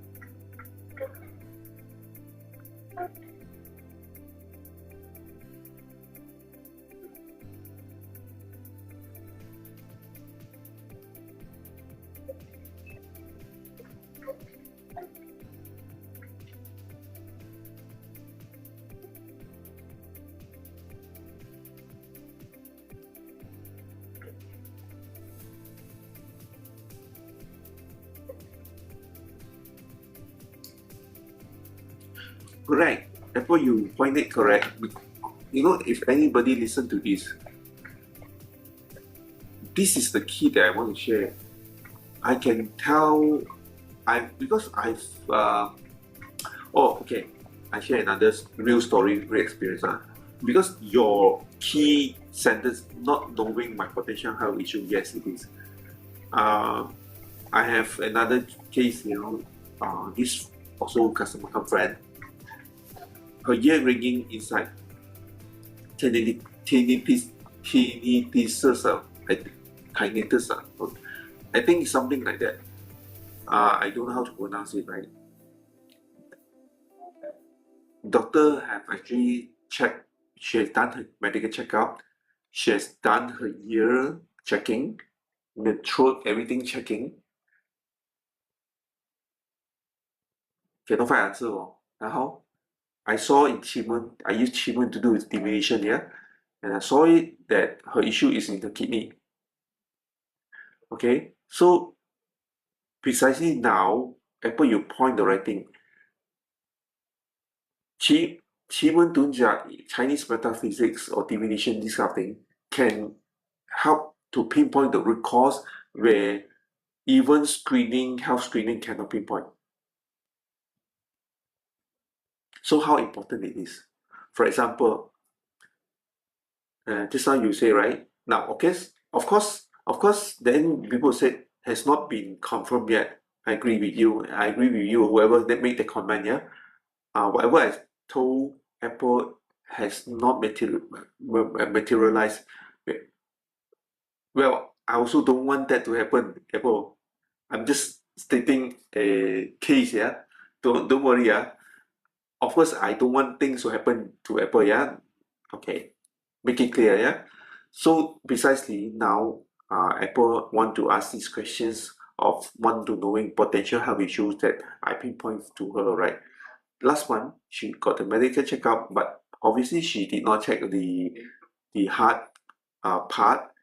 [SPEAKER 1] Correct. Apple, you point it correct. You know, if anybody listen to this is the key that I want to share. I can tell because I've oh, okay. I share another real story, real experience. Because your key sentence, not knowing my potential health issue, yes, it is. Uh, I have another case, this also customer come friend. Her ear ringing inside tinnitus, tinnitus, tinnitus. I think it's something like that. I don't know how to pronounce it right. Doctor have actually checked. She has done her medical checkup. She has done her ear checking, the throat, everything checking. Cannot find answer. And how? I saw in Qimeng, I used Qimeng to do divination, yeah? And I saw it that her issue is in the kidney. Okay? So precisely now, Apple, you point the right thing. Qimeng Dunjia, Chinese metaphysics or divination, this kind of thing, can help to pinpoint the root cause where even screening, health screening cannot pinpoint. So how important it is. For example, just now you say, right? Now, okay, of course, then people said has not been confirmed yet. I agree with you. I agree with you. Whoever that made the comment, yeah. Whatever I told Apple has not materialized. Well, I also don't want that to happen, Apple. I'm just stating a case, yeah. Don't worry, yeah. Of course, I don't want things to happen to Apple, yeah. Okay, make it clear, yeah. So precisely now, Apple want to ask these questions of want to knowing potential health issues that I pinpoint to her, right? Last month, she got a medical checkup, but obviously she did not check the heart part,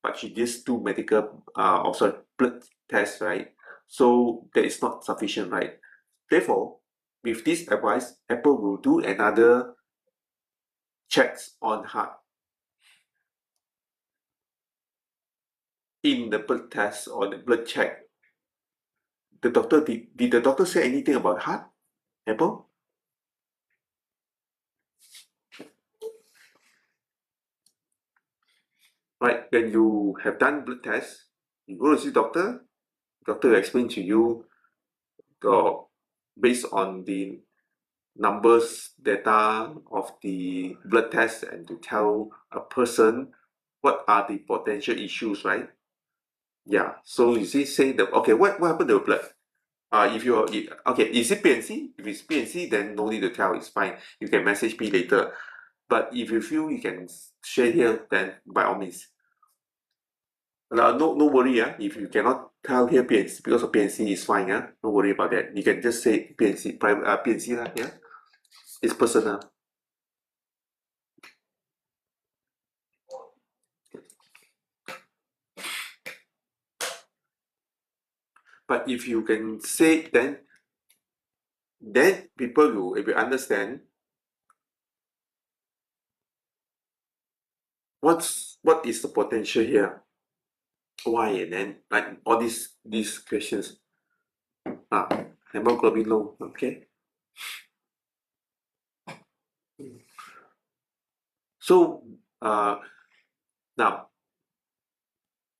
[SPEAKER 1] but she just do medical, sorry, blood test, right? So that is not sufficient, right? Therefore, with this advice, Apple will do another checks on heart in the blood test or the blood check. The doctor did the doctor say anything about heart, Apple? Right, when you have done blood test, you go to see doctor will explain to you based on the numbers data of the blood test and to tell a person what are the potential issues, right? Yeah. So you see, say the okay, what happened to the blood? If you're okay, is it PNC? If it's PNC, then no need to tell. It's fine. You can message me later. But if you feel you can share here, then by all means. No worry, if you cannot tell here PNC because of PNC is fine, no worry about that. You can just say PNC, private PNC lah, yeah. It's personal. But if you can say, then people will understand what is the potential here, why, and then like all these questions. Hemoglobin low, okay. So now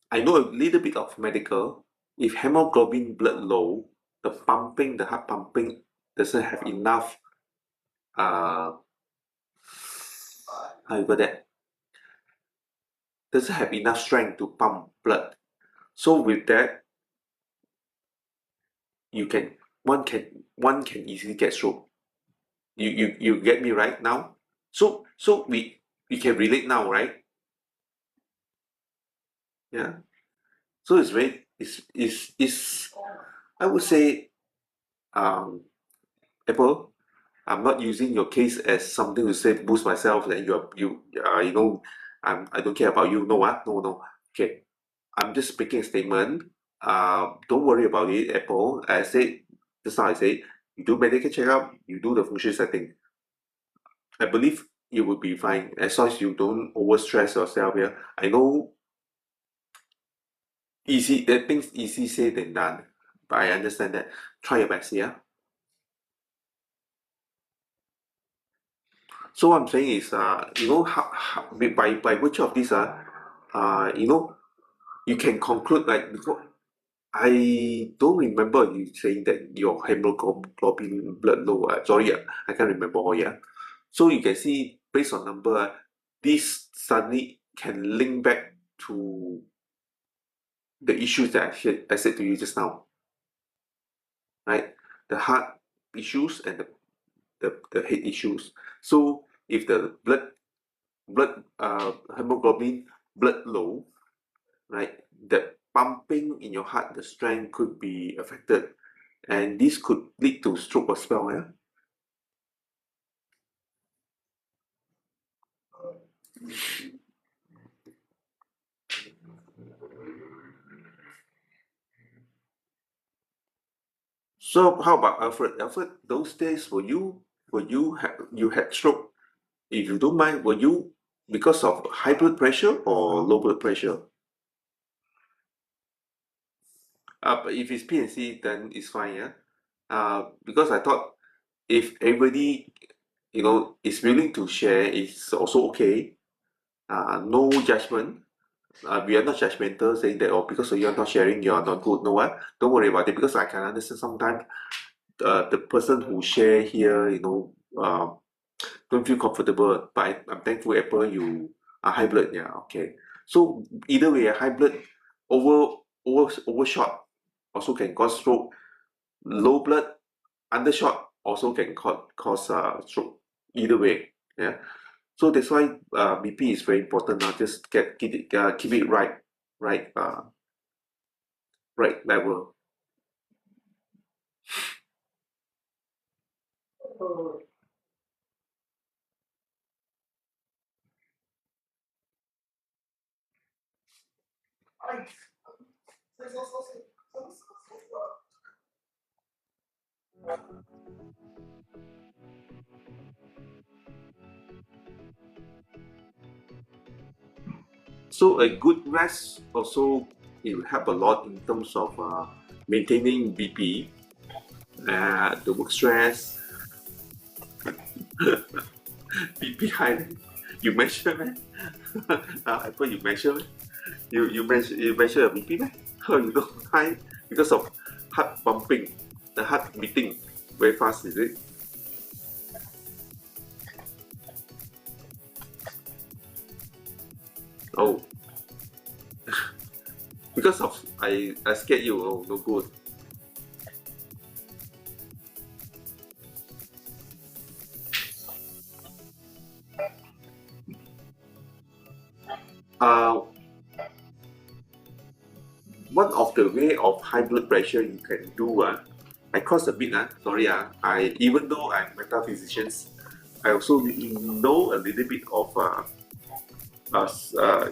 [SPEAKER 1] I know a little bit of medical. If hemoglobin blood low, the heart pumping doesn't have enough how you call that? Doesn't have enough strength to pump blood. So with that, you can one can easily get stroke. You get me right now? So we can relate now, right? Yeah. So it's very it's I would say Apple, I'm not using your case as something to say boost myself that I don't care about you. No, no. Okay. I'm just making a statement. Don't worry about it, Apple. I said just now I say you do medical checkup, you do the function setting. I believe you will be fine as long as you don't overstress yourself. Yeah, I know easy that things easy said than done, but I understand that. Try your best. Yeah. So what I'm saying is, by virtue of this, you can conclude like because I don't remember you saying that your hemoglobin blood low. Sorry, I can't remember. Oh, yeah. So you can see based on number, this suddenly can link back to the issues that I said to you just now, right? The heart issues and the head issues. So if the blood hemoglobin blood low, right, the pumping in your heart, the strength could be affected, and this could lead to stroke as well. Yeah. So how about Alfred? Alfred, those days you had stroke? If you don't mind, were you because of high blood pressure or low blood pressure? But if it's PNC, then it's fine, yeah. Because I thought if everybody is willing to share, it's also okay. No judgment. We are not judgmental saying that because you're not sharing, you're not good. No, what? Don't worry about it because I can understand sometimes the person who share here, don't feel comfortable. But I'm thankful, Apple, you are high blood. Yeah, okay. So either way, high blood overshot also can cause stroke. Low blood undershot also can cause stroke. Either way, yeah. So that's why BP is very important. Now, just keep it right, right level. So a good rest also it will help a lot in terms of maintaining BP, the work stress, BP high. You measure, man. I thought you measure, man. You measure your BP, man. How you know high because of heart pumping, the heart beating very fast, is it? Oh, because of I scared you. Oh, no good. Uh, one of the way of high blood pressure you can do, I cross a bit, sorry, I even though I'm metaphysicians, I also know a little bit of uh, s- uh,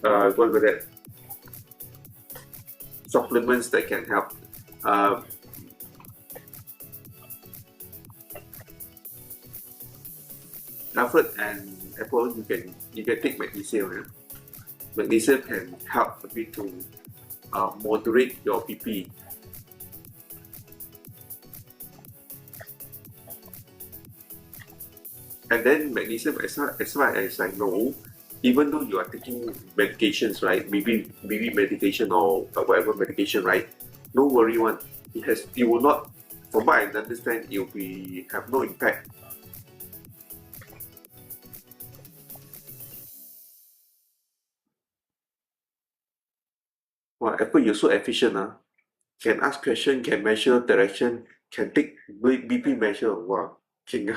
[SPEAKER 1] what was that supplements that can help. Uh, Alfred and Apple, you can take magnesium. Magnesium can help a bit to moderate your BP. And then magnesium, as far as I know, even though you are taking medications, right? Maybe medication or whatever medication, right? No worry one. It will not, from what I understand, it will be have no impact. Wow, Apple, you're so efficient, Can ask question, can measure direction, can take BP measure. Wow, king.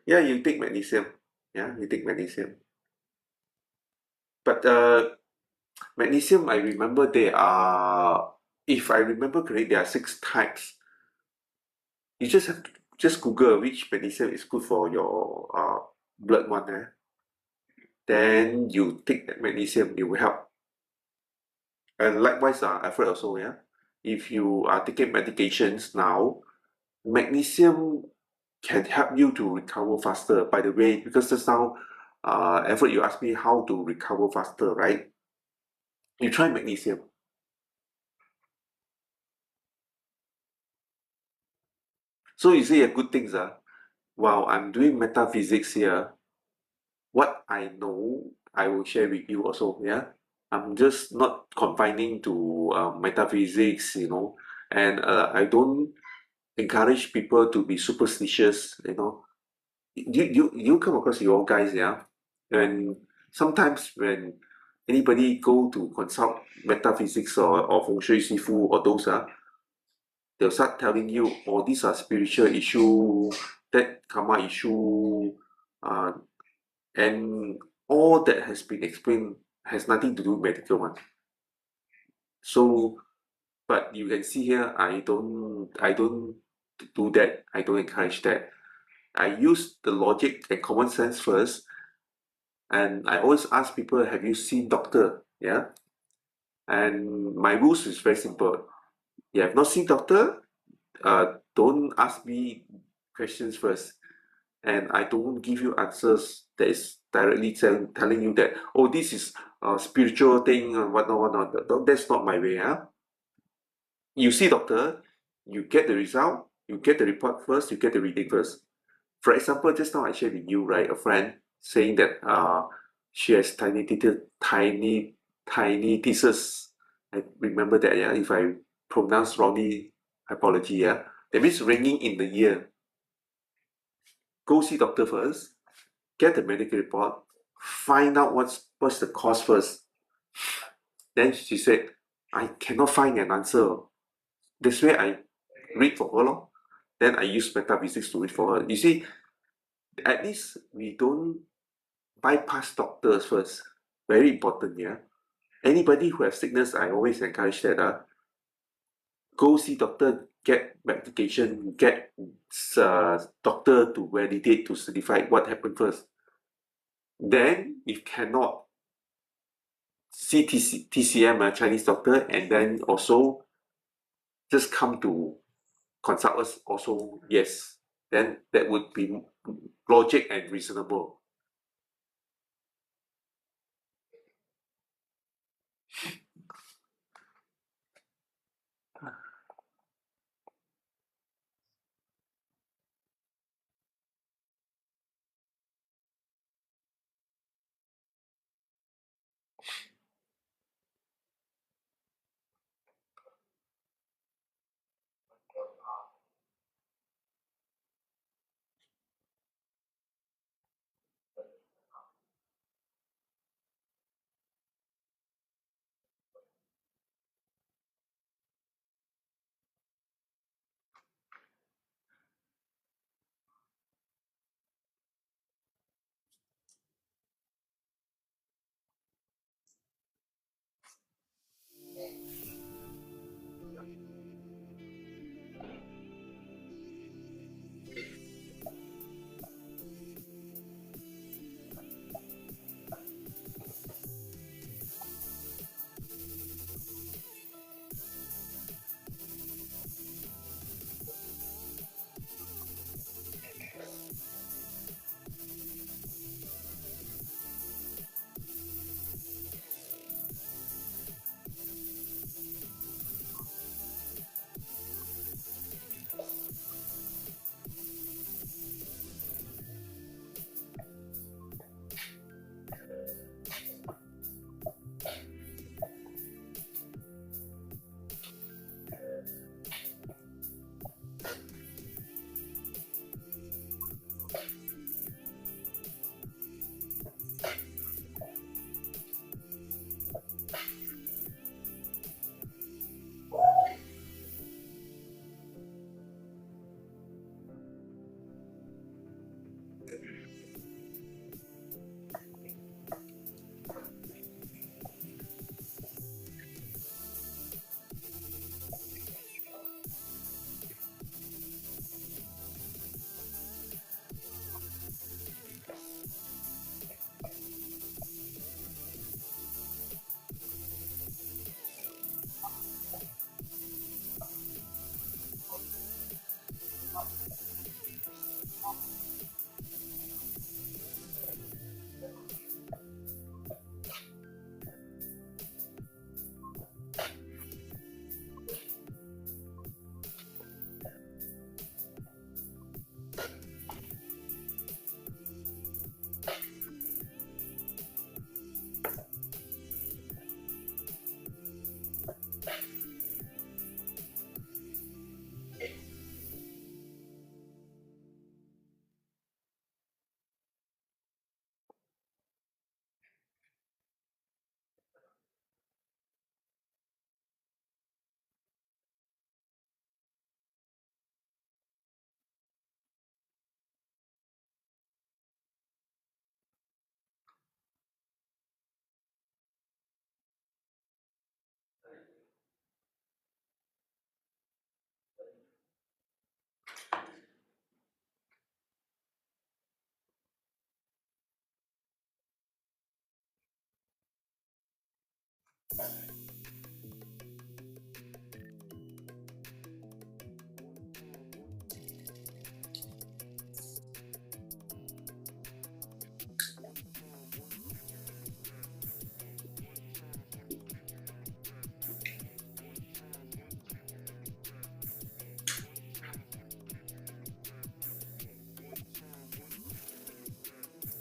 [SPEAKER 1] Yeah, you take magnesium. Yeah, you take magnesium. But magnesium, I remember there are, if I remember correctly, there are 6 types. You just have to just Google which magnesium is good for your blood one. Then you take that magnesium, it will help. And likewise, Alfred also, yeah. if you are taking medications now, magnesium can help you to recover faster. By the way, because just now, Everett, you asked me how to recover faster, right? You try magnesium. So you see a good things, while I'm doing metaphysics here, what I know, I will share with you also, yeah? I'm just not confining to metaphysics, and I don't encourage people to be superstitious. You come across your guys, yeah? And sometimes when anybody go to consult metaphysics or feng shui sifu or those, they'll start telling you, oh, these are spiritual issue, that karma issue, uh, and all that has been explained has nothing to do with medical one. So, but you can see here, I don't do that. I don't encourage that. I use the logic and common sense first, and I always ask people, have you seen doctor? Yeah, and my rules is very simple. You have not seen doctor, don't ask me questions first, and I don't give you answers that is directly telling you that, oh, this is a spiritual thing and whatnot, whatnot. That's not my way. You see doctor, you get the result, you get the report first, you get the reading first. For example, just now I shared with you, right, a friend saying that she has tiny pieces. I remember that, yeah. If I pronounce wrongly, apology, yeah. That means ringing in the ear. Go see doctor first, get the medical report, find out what's the cause first. Then she said, I cannot find an answer. That's why I read for her lor. Then I use metaphysics to read for her. You see, at least we don't bypass doctors first. Very important, yeah. Anybody who has sickness, I always encourage that. Go see doctor, get medication, get doctor to validate, to certify what happened first. Then, if cannot, see TCM, a Chinese doctor, and then also just come to consult us also, yes. Then that would be logic and reasonable.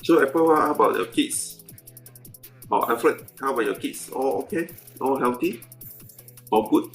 [SPEAKER 1] So Apple, how about your kids? Or Alfred, how about your kids? All okay? All healthy? All good?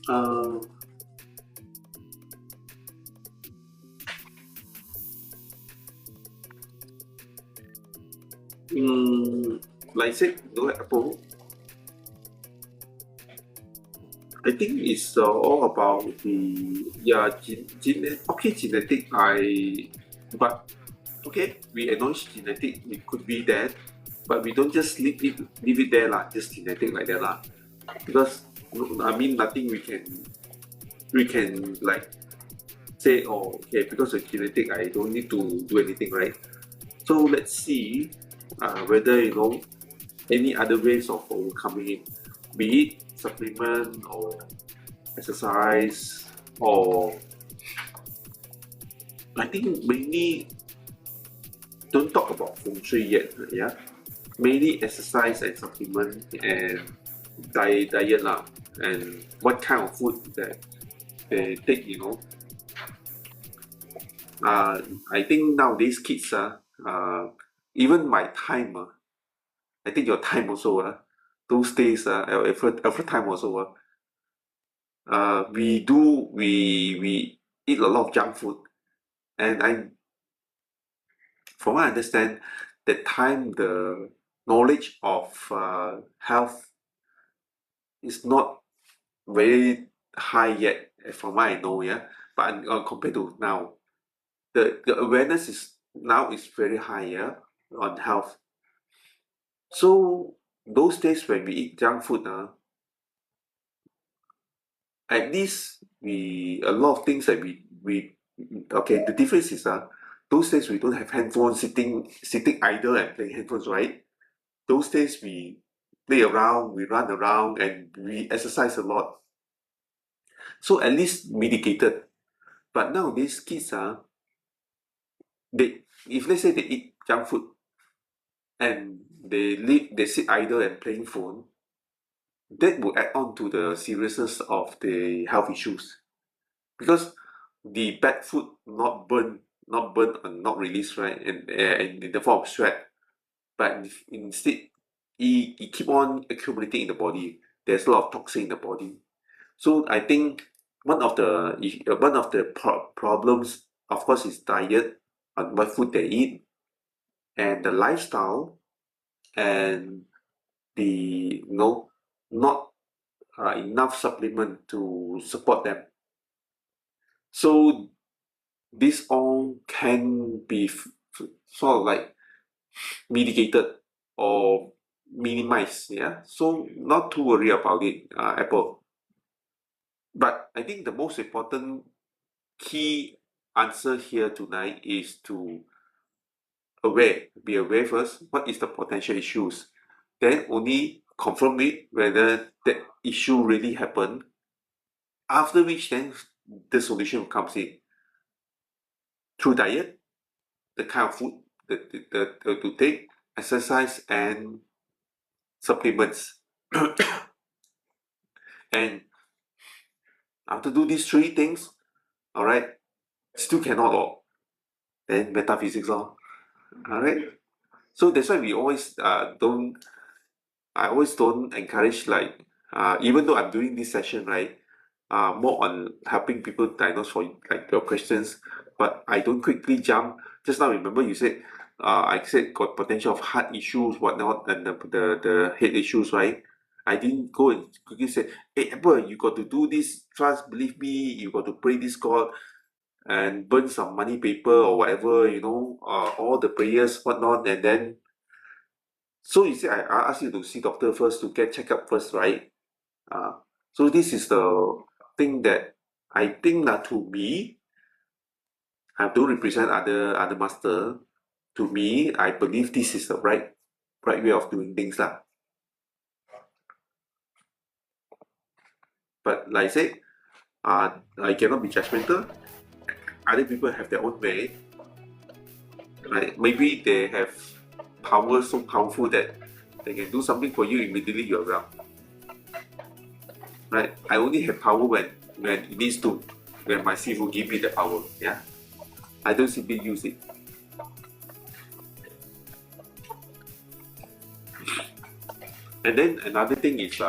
[SPEAKER 1] Uh, mm, like I said, no Apple. I think it's all about the genetic. But okay, we acknowledge genetic. It could be that, but we don't just leave it there lah. Just genetic like that lah. Because I mean nothing we can like say, oh okay, because of genetic I don't need to do anything, right? So let's see whether any other ways of overcoming it, be it supplement or exercise, or I think mainly don't talk about feng shui yet, yeah. Mainly exercise and supplement and diet lah, and what kind of food that they take, I think nowadays kids even my time I think your time also those days every time also we eat a lot of junk food, and from what I understand, that time the knowledge of health is not very high yet, from what I know, yeah. But compared to now, the awareness is now is very high, yeah, on health. So those days when we eat junk food, at least we a lot of things that we okay. The difference is those days we don't have handphones sitting idle and playing handphones, right? Those days we play around, we run around, and we exercise a lot. So at least mitigated. But nowadays kids they if let's say they eat junk food and they sit idle and playing phone, that will add on to the seriousness of the health issues, because the bad food not burn and not released, right, and in the form of sweat, but instead it keep on accumulating in the body. There's a lot of toxin in the body. So I think one of the problems, of course, is diet, on what food they eat, and the lifestyle, and the not enough supplement to support them. So this all can be sort of like mitigated or minimized. Yeah, so not to worry about it, Apple. But I think the most important key answer here tonight is to be aware first. What is the potential issues? Then only confirm it whether that issue really happened. After which, then the solution comes in through diet, the kind of food to take, exercise, and supplements. And after do these three things, all right, still cannot all. Then metaphysics all right. So that's why we always don't. I always don't encourage, like even though I'm doing this session, right, more on helping people diagnose for like your questions, but I don't quickly jump. Just now, remember you said I said got potential of heart issues, whatnot, and the head issues, right? I didn't go and quickly say, hey, Apple, you got to do this, trust, believe me, you got to pray this God and burn some money paper or whatever, all the prayers, whatnot, and then, so you say, I ask you to see doctor first to get checkup first, right? Uh, so this is the thing that I think that to me, I don't represent other master. To me, I believe this is the right way of doing things lah. But like I said, I cannot be judgmental. Other people have their own way. Right? Maybe they have power so powerful that they can do something for you immediately you're well. Right? I only have power when it needs to, when my Sifu give me the power. Yeah. I don't simply use it. And then another thing is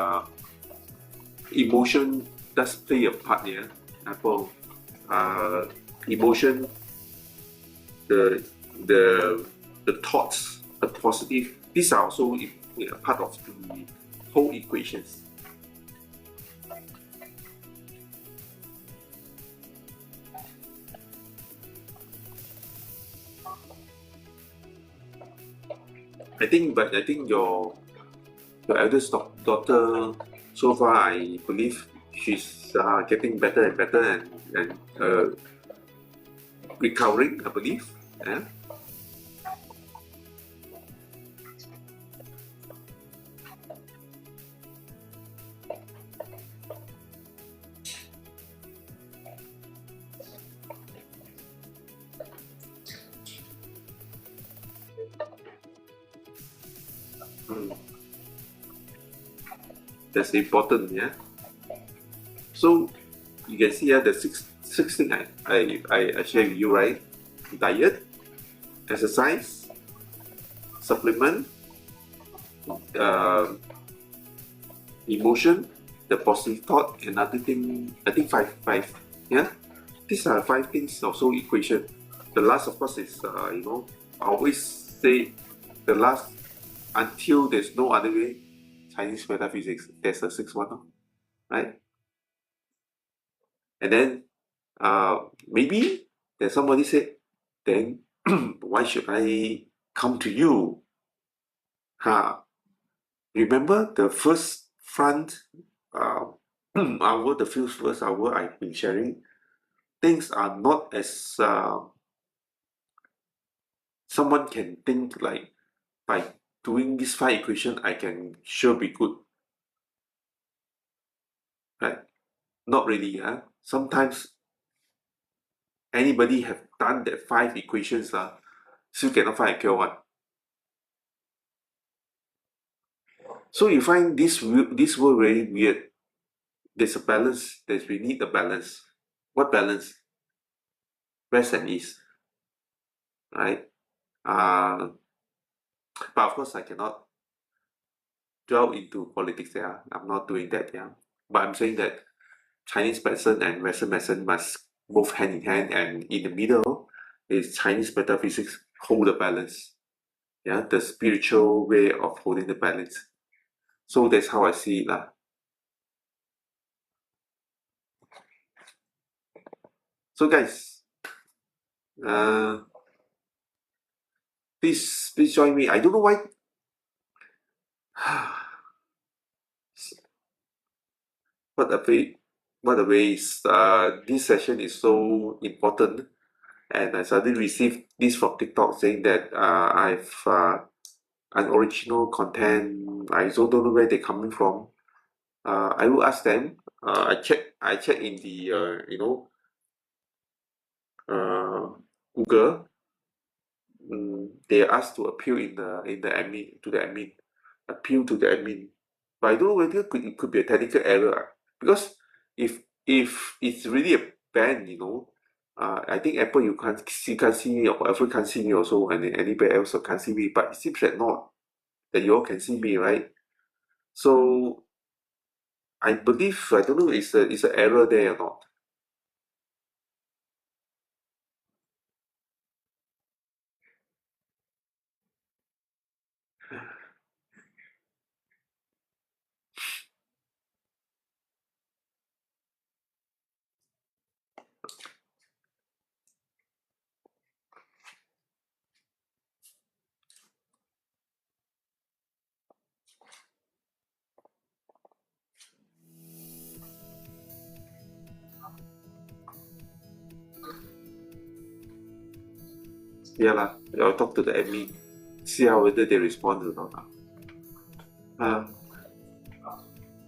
[SPEAKER 1] emotion does play a part here. Apple, emotion, the the the thoughts, the positive. These are also a part of the whole equations. I think your eldest daughter, so far, I believe she's getting better and better and recovering, I believe. Yeah. Mm. That's important, yeah. So you can see the six thing I share with you, right? Diet, exercise, supplement, uh, emotion, the positive thought, another thing, I think five. Yeah, these are five things also equation. The last, of course, is I always say the last until there's no other way. Chinese metaphysics. There's a sixth one, right? And then maybe then somebody said, then why should I come to you? Remember the first front hour, the first hour I've been sharing, things are not as someone can think like by doing this five equation I can sure be good. Right? Not really, huh? Sometimes anybody have done that five equations, still cannot find a cure one. So you find this world very weird. There's a balance. We need a balance. What balance? Rest and ease, right? Uh, but of course, I cannot delve into politics. Yeah, I'm not doing that. Yeah, but I'm saying that Chinese medicine and Western medicine must move hand in hand, and in the middle is Chinese metaphysics hold the balance. Yeah, the spiritual way of holding the balance. So that's how I see it, lah. So guys, uh, please join me. I don't know why. what a way, what a waste. This session is so important, and I suddenly received this from TikTok saying that I've unoriginal content. I also don't know where they're coming from. I will ask them. I check in the uh, Google. They are asked to appeal in the admin to the admin, appeal to the admin. But I don't know whether it could be a technical error because if it's really a ban, I think Apple you can't see me or Apple can't see me also, and then anybody else can't see me. But it seems that not that you all can see me, right? So I believe I don't know is an error there or not. Yeah lah, I'll talk to the admin, see how whether they respond or not. Uh,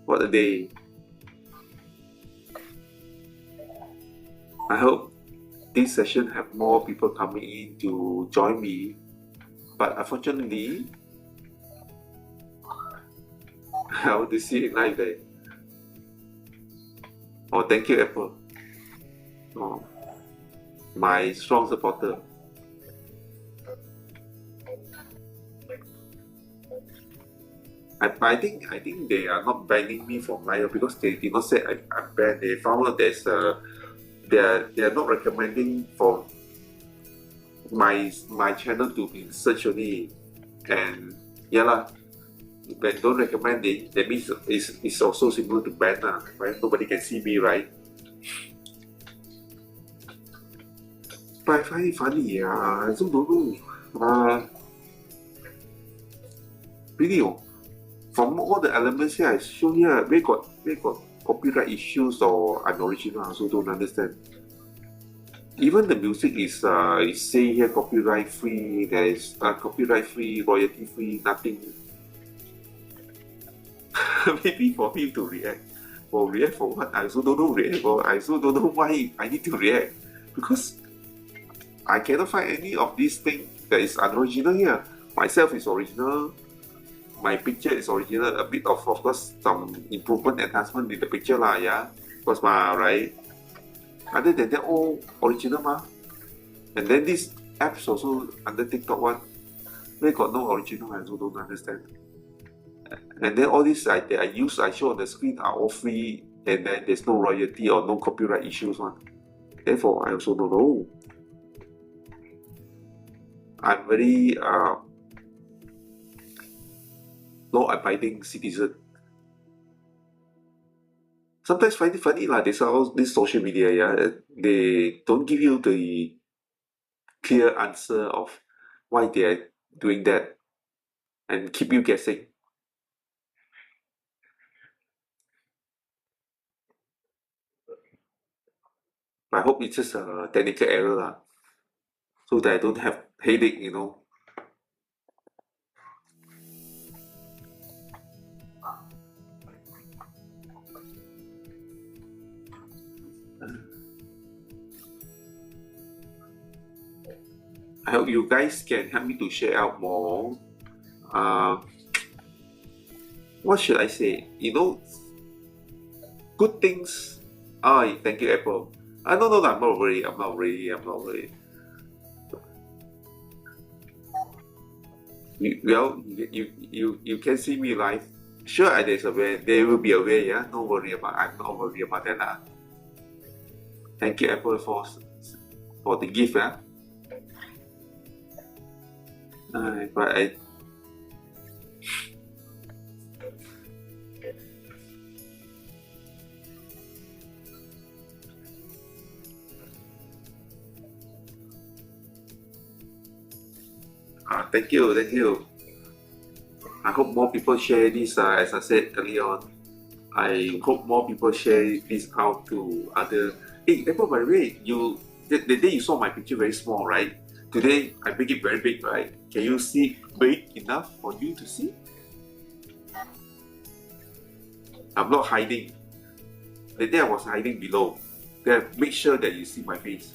[SPEAKER 1] what a day. I hope this session have more people coming in to join me, but unfortunately, I want to see it live there. Oh, thank you, Apple. Oh, my strong supporter. I think they are not banning me from live because they did not say I'm banned. They found out they are not recommending for my channel to be searched only, and yeah lah. When don't recommend it, that means it's also similar to ban lah, right? Nobody can see me, right? But I find it funny, I also don't know. Really, from all the elements here I show here, where got copyright issues or unoriginal, I also don't understand. Even the music is say here copyright free, there is copyright free, royalty free, nothing. Maybe for him to react. For react for what? I also don't know react for. I also don't know why I need to react. Because I cannot find any of these things that is unoriginal here. Myself is original. My picture is original. A bit of course, some improvement, enhancement in the picture lah, yeah. Because right. Other than that, all original mah. And then these apps also under TikTok one, they got no original. I also don't understand. And then all these I show on the screen are all free, and then there's no royalty or no copyright issues one. Therefore, I also don't know. I'm very law-abiding citizen. Sometimes find it funny lah. This social media, yeah, they don't give you the clear answer of why they are doing that, and keep you guessing. I hope it's just a technical error lah, so that I don't have headache, you know. I hope you guys can help me to share out more. What should I say? You know, good things. Thank you, Apple. No, I'm not worried. I'm not worried. Well, you can see me live. Sure, there's a way. There will be a way. Yeah, no worry about. I'm not worried about that. Thank you, Apple, for the gift. Yeah. But thank you. I hope more people share this. As I said earlier on, I hope more people share this out to other. Hey, Apple, by the way, the day you saw my picture very small, right? Today I make it very big, right? Can you see big enough for you to see? I'm not hiding. The day I was hiding below. Then make sure that you see my face.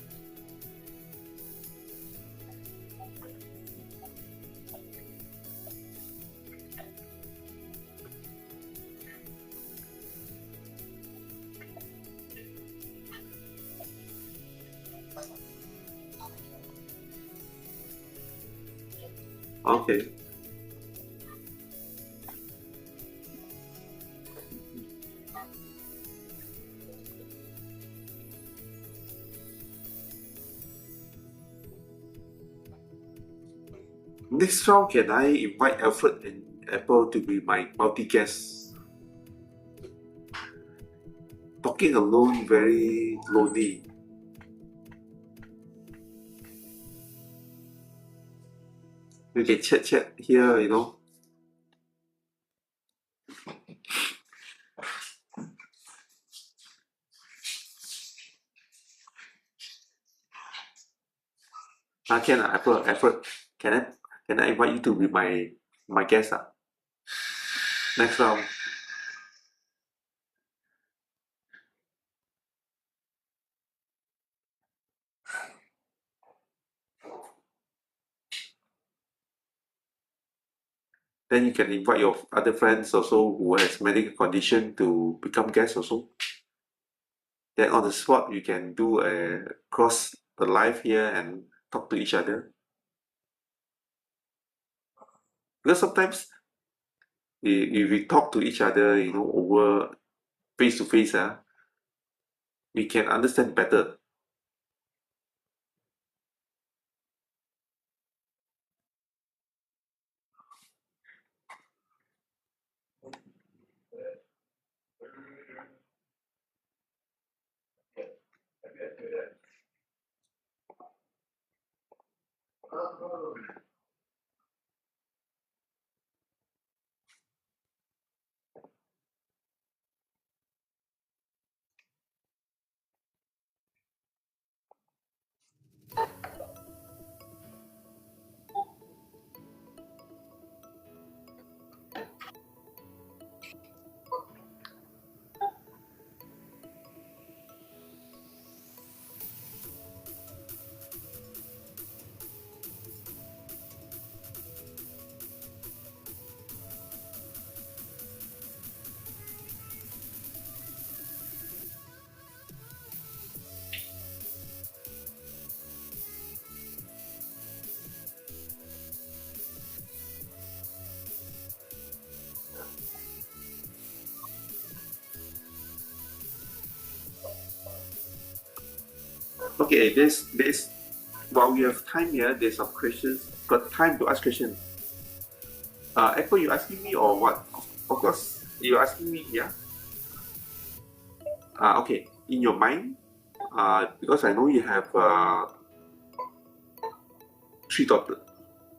[SPEAKER 1] Okay. next round, can I invite Alfred and Apple to be my multi-guests? Talking alone, very lonely. We can chat here, you know. Can Apple, Alfred, can I invite you to be my guest? Next round. Then you can invite your other friends also who has medical condition to become guests also. Then on the spot you can do a cross the live here and talk to each other. Because sometimes if we talk to each other, you know, over face to face, we can understand better. Okay, there's while we have time here, there's some questions. Got time to ask questions. Apple, you asking me or what? Of course, you asking me, yeah. Okay, in your mind, because I know you have three daughters,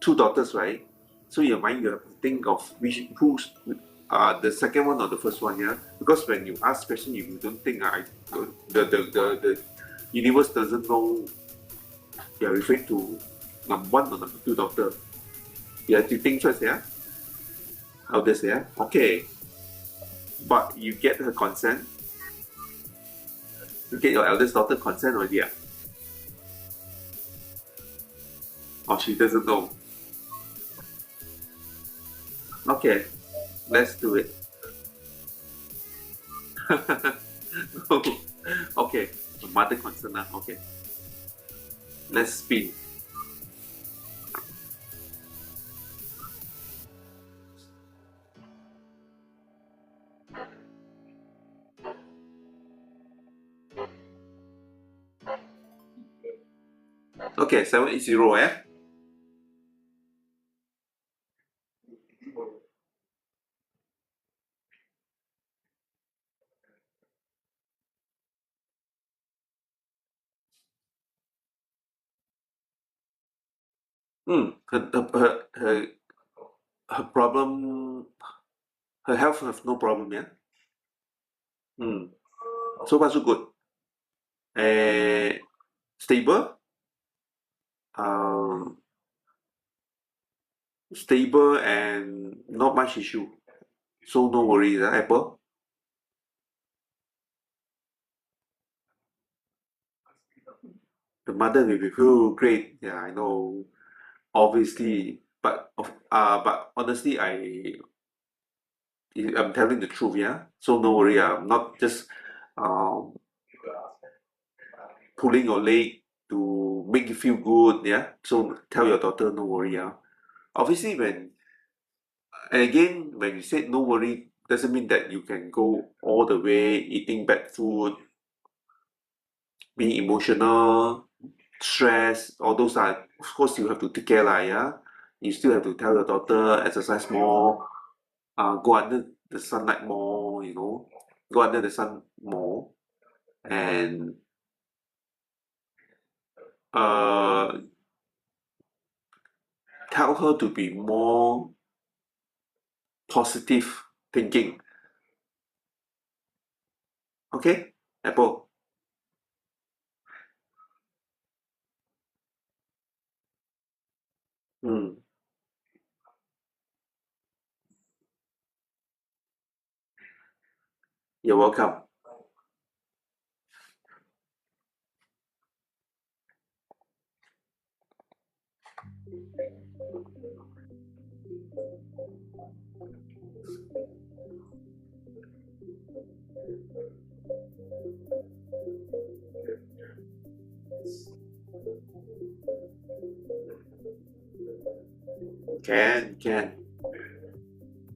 [SPEAKER 1] two daughters, right? So in your mind, you have to think of who's the second one or the first one, yeah. Because when you ask question, if you don't think, the universe doesn't know you are referring to number one or number two daughter. You have to think first, yeah. Eldest, yeah. Okay, but you get her consent. You get your eldest daughter consent already, yeah. Or she doesn't know. Okay, let's do it. Okay, mother concern now. Okay, let's spin. Okay, 780, eh? Her problem, her health have no problem, yeah? So far so good. Stable, um, stable and not much issue. So no worries, Apple. The mother will feel great. Yeah, I know. Obviously, but honestly, I'm telling the truth. Yeah, so no worry. I'm not just um pulling your leg to make you feel good. Yeah, so tell your daughter no worry. Yeah, obviously and again when you say no worry doesn't mean that you can go all the way eating bad food, being emotional, stress. All those are of course you have to take care lah. Yeah, you still have to tell your daughter exercise more, go under the sunlight more, go under the sun more, and uh, tell her to be more positive thinking. Okay, Apple. Mm, you're welcome. Can.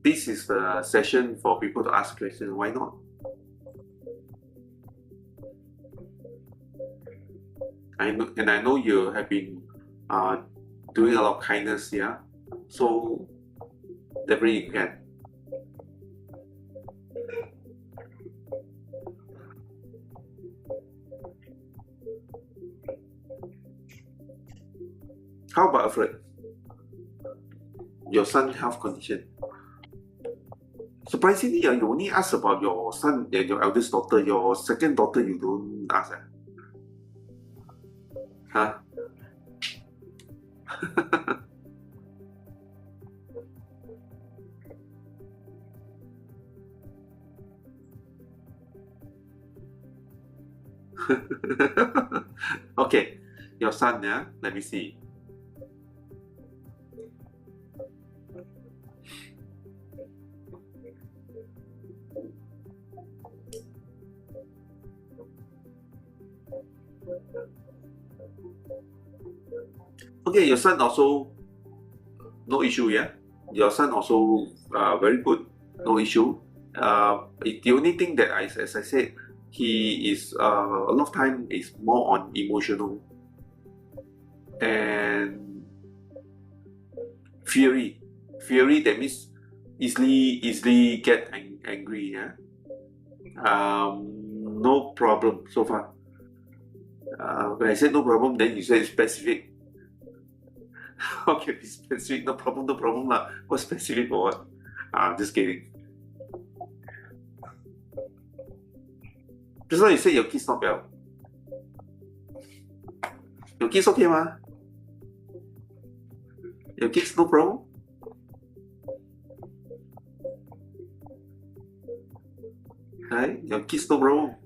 [SPEAKER 1] This is the session for people to ask questions. Why not? I know you have been uh, doing a lot of kindness, yeah. So definitely you can. How about Alfred? Your son health condition. Surprisingly, you only ask about your son and your eldest daughter. Your second daughter, you don't ask, huh? Okay, your son, yeah. Let me see. Okay, your son also no issue, yeah. Your son also very good, no issue. The only thing that as I said, he is a lot of time is more on emotional and fury. Fury, that means easily get angry, yeah. No problem so far. When I said no problem, then you said specific. Okay, be specific, no problem lah. What specific for what? I'm just kidding. Just now you said your kids not well. Your kids okay mah? Your kids no problem? Right? Your kids no problem?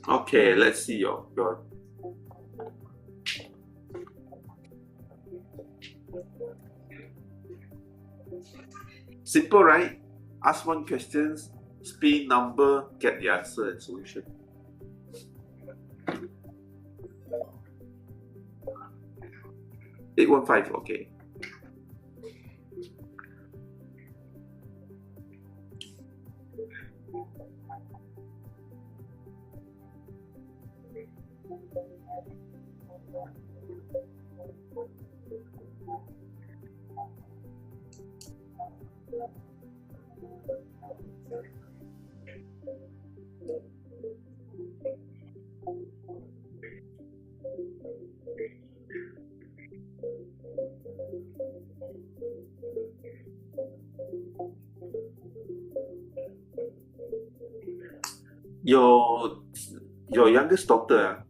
[SPEAKER 1] Okay, let's see your simple, right? Ask one question, spin number, get the answer and solution. Eight one five, okay. Your youngest daughter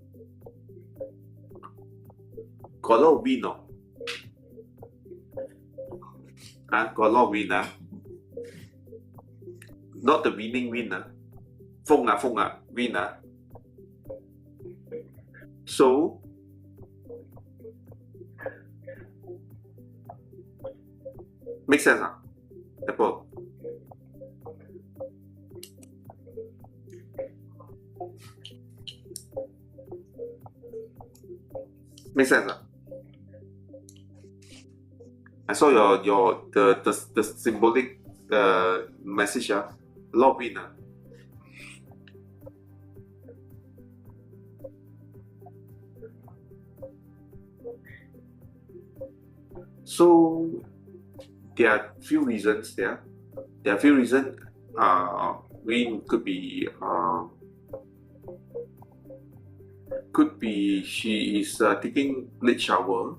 [SPEAKER 1] got a lot of win, no? Got a lot of win, not the winning win, Fong win, So make sense, Apple. Make sense? I saw the symbolic message. A lot of wind. So there are few reasons there. There are few reasons. Wind could be she is taking late shower.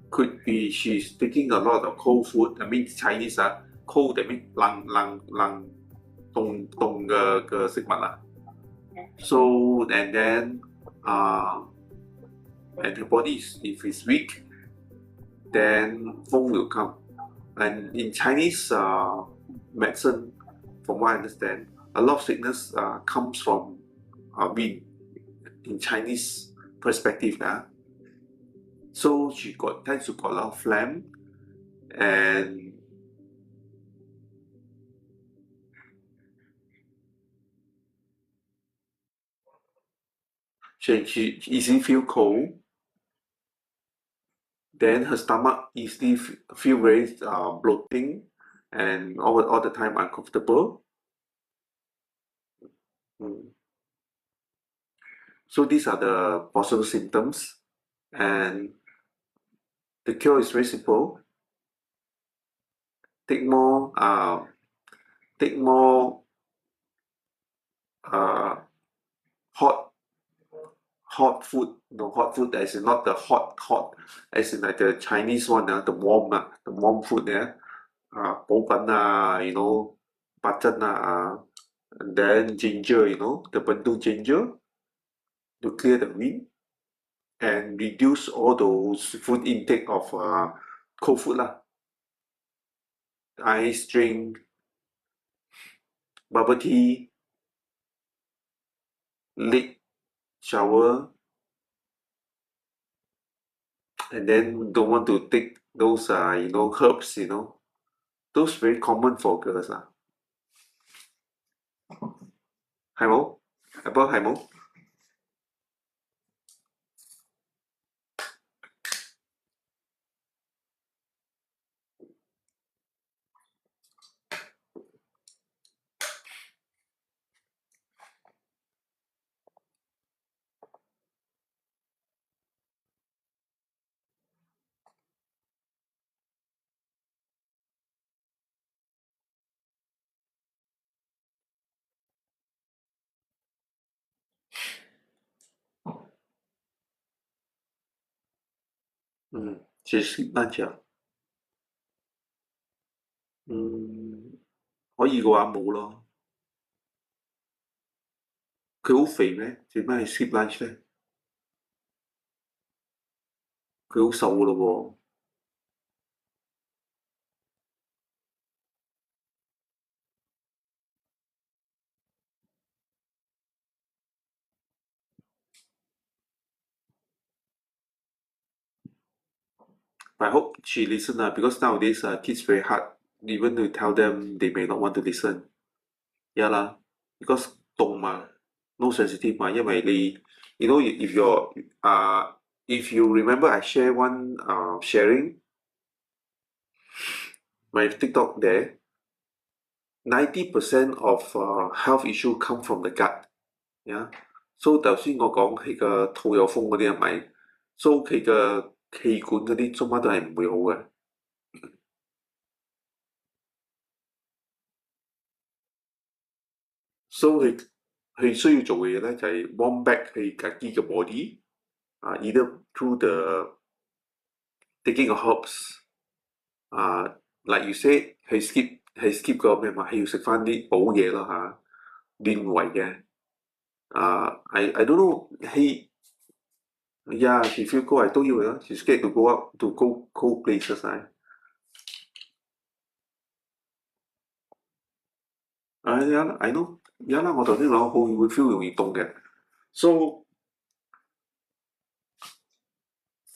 [SPEAKER 1] Could be she's taking a lot of cold food. I mean Chinese cold that means 冷凍嘅食物。So and then and her body is, if it's weak, then 风 will come. And in Chinese medicine, from what I understand, a lot of sickness comes from wind in Chinese perspective. So she tends to got a lot of phlegm, and she easily feel cold. Then her stomach easily feel very bloating and all the time uncomfortable. So these are the possible symptoms, and the cure is very simple. Take more hot food. No, hot food as in not the hot, as in like the Chinese one, the warm food there. 補品 button and then ginger, the bundle ginger to clear the wind and reduce all those food intake of cold food ice drink, bubble tea, late shower, and then don't want to take those herbs, those very common for girls 係冇？阿波係冇？食 sleep lunch 可以嘅話冇咯。佢好肥咩？做咩係 sleep lunch 咧？佢好瘦嘅咯喎。I hope she listen because nowadays kids very hard. Even to tell them, they may not want to listen. Yeah lah, because 凍嘛，no sensitive 嘛，因為你if you remember I share one sharing my TikTok there, 90% of health issue come from the gut. Yeah. So 頭先我講佢個肚有風嗰啲係咪？So 佢嘅氣管嗰啲中乜都係唔會好嘅。So 佢需要做嘅嘢咧就係 warm back 佢自己嘅 body either through the taking of herbs like you said 佢 skip 個咩嘛，佢要食翻啲補嘢咯練胃嘅I don't know yeah she feel cold I told you she scared to go out to go cold places yeah I know yeah 啦，我頭先講會 feel 容易凍嘅，so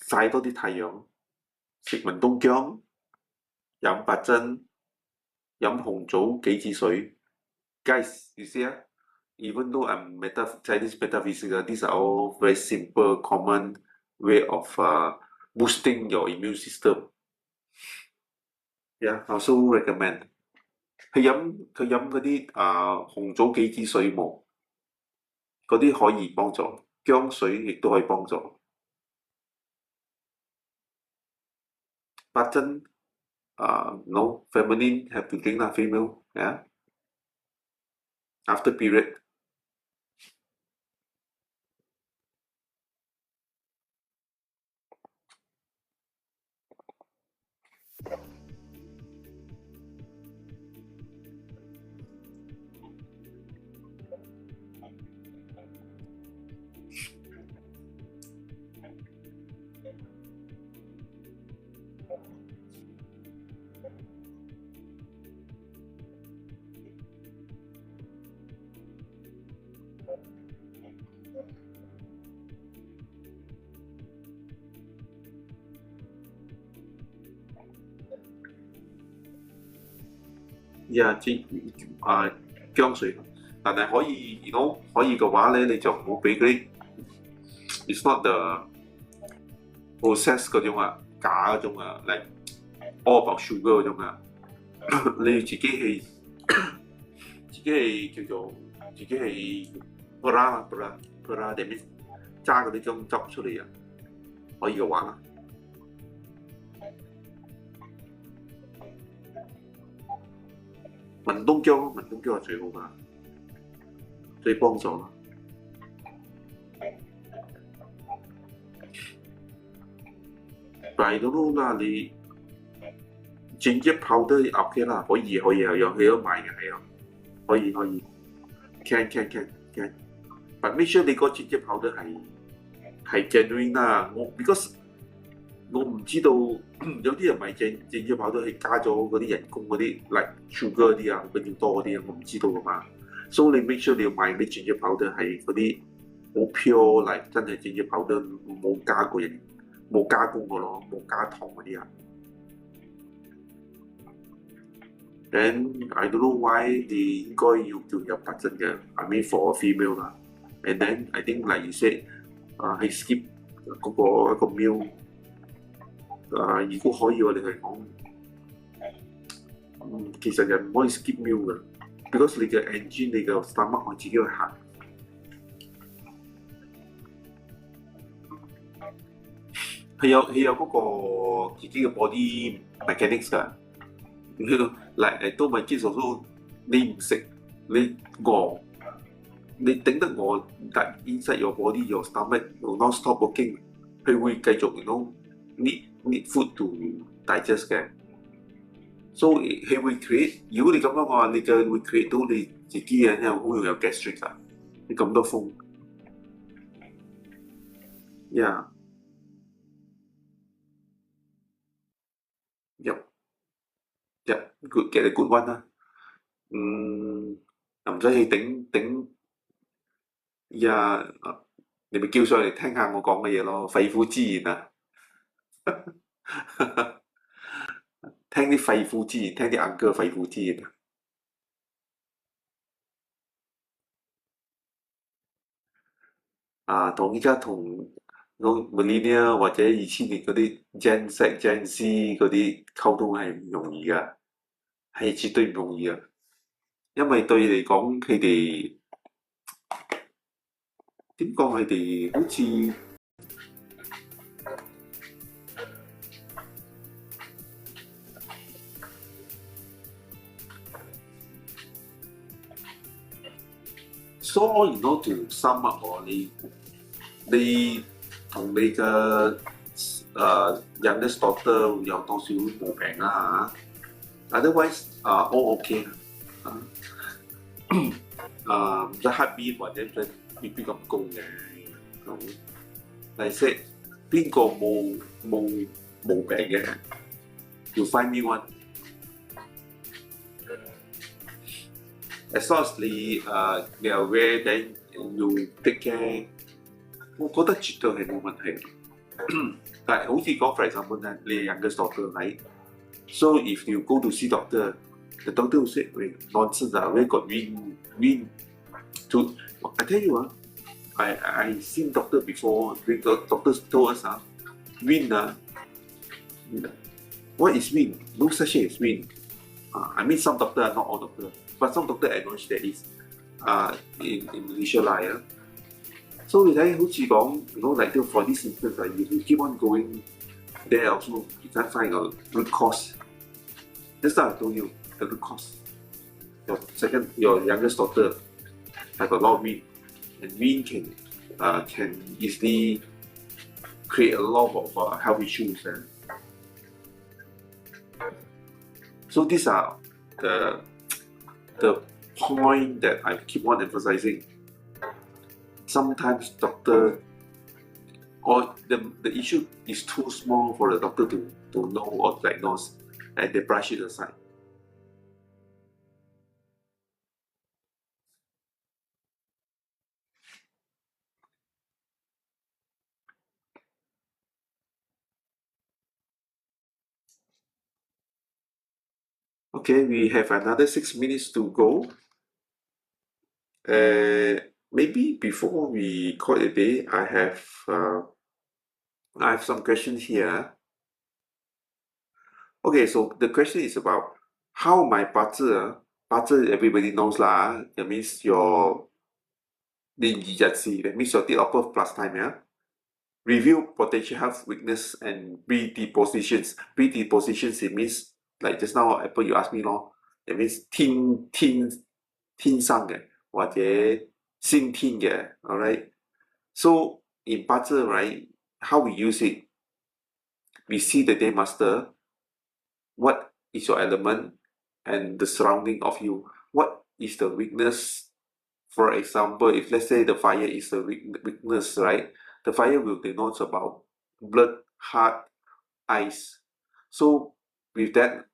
[SPEAKER 1] 曬多啲太陽，食文冬薑，飲白針，飲紅棗杞子水。Guys, you see even though I'm Chinese metaphysics, these are all very simple, common
[SPEAKER 2] way of boosting your immune system. Yeah, I also recommend. 佢飲嗰啲紅棗杞子水冇，嗰啲可以幫助，薑水亦都可以幫助。八珍no, feminine have to drink lah, female, yeah. After period. Yeah， 薑水，但係可以，you know，可以嘅話咧，你就唔好俾嗰啲 ，it's not the process 嗰種啊，假嗰種啊，like all about sugar 嗰種啊，你自己係叫做自己係 para 定咩揸嗰啲薑汁出嚟啊，可以嘅話啦。文東薑係最好㗎，最幫助啦。但係都啦，你 ginger powder OK 啦，可以有賣嘅係啊，可以 can。但 make sure 你個 ginger powder 係 genuine 啦，because 我唔知道有啲人買ginger powder係加咗嗰啲人工嗰啲 like sugar 嗰啲啊，佢要多嗰啲啊，我唔知道㗎嘛。所以你 make sure 你要買啲 ginger powder 係嗰啲好 pure like 真係 ginger powder 冇加過人冇加工過咯，冇加糖嗰啲啊。Then I don't know why 你應該要有白針嘅 ，I mean for a female 啦。And then I think like you said 係 skip 嗰個一個 meal。如果可以我哋係講，其實人唔可以 skip meal 嘅 ，because 你嘅 engine 你嘅 stomach 可以自己去行。佢有嗰個自己嘅 body mechanics 㗎。嗱都咪基礎都你唔食你餓，你頂得餓，但 inside your body your stomach will not stop working， 佢會繼續need food to digest 嘅。So 佢會 create， 如果你咁樣嘅話，你就會 create 到你自己嘅好容易有 gastric 啊！你咁多風，yeah， good get a good one 啦。又唔使去頂呀，你咪叫上嚟聽下我講嘅嘢咯，肺腑之言啊！聽啲肺腑之言，聽啲uncle肺腑之言啊！同依家同 millennial 或者2000年嗰啲 Gen Z 嗰啲溝通係唔容易㗎，係絕對唔容易㗎，因為對嚟講佢哋點講？佢哋好似So in order to sum up 你同你嘅youngest daughter 有多少冇病啦嚇 ？Otherwise all OK 唔使 heartbeat 或者唔使 BP 咁高嘅咁。例如邊個冇病嘅要 find me one。As long as 你are aware then you take care， 我覺得絕對係冇問題。但係好似講 for example 咧，你係 youngest daughter right？ So if you go to see doctor, the doctor will say, nonsense where got wind to I tell you I seen doctor before. The doctors told us, wind, what is wind? No such thing as wind. I mean, some doctor are not all doctor, but some doctor acknowledge there is in Malaysia lah, yeah. So 你睇好似講，you know, like for this instance, if you keep on going there also, you can't find a root cause. Just now I told you the root cause. Your youngest daughter have a lot of wind, and wind can easily create a lot of health issues. So these are the point that I keep on emphasizing. Sometimes doctor or the issue is too small for the doctor to know or diagnose, and they brush it aside. Okay, we have another 6 minutes to go. Maybe before we call it a day, I have some questions here. Okay, so the question is about how my 八字 everybody knows lah. That means your that means your date of birth plus time, yeah. Review potential health weakness and predispositions. Predispositions, it means like just now Apple you asked me lor. That means 天生嘅或者先天嘅 alright. So in 八字 right, how we use it, we see the day master, what is your element and the surrounding of you. What is the weakness? For example, if let's say the fire is the weakness, right? The fire will denote about blood, heart, eyes. So with that,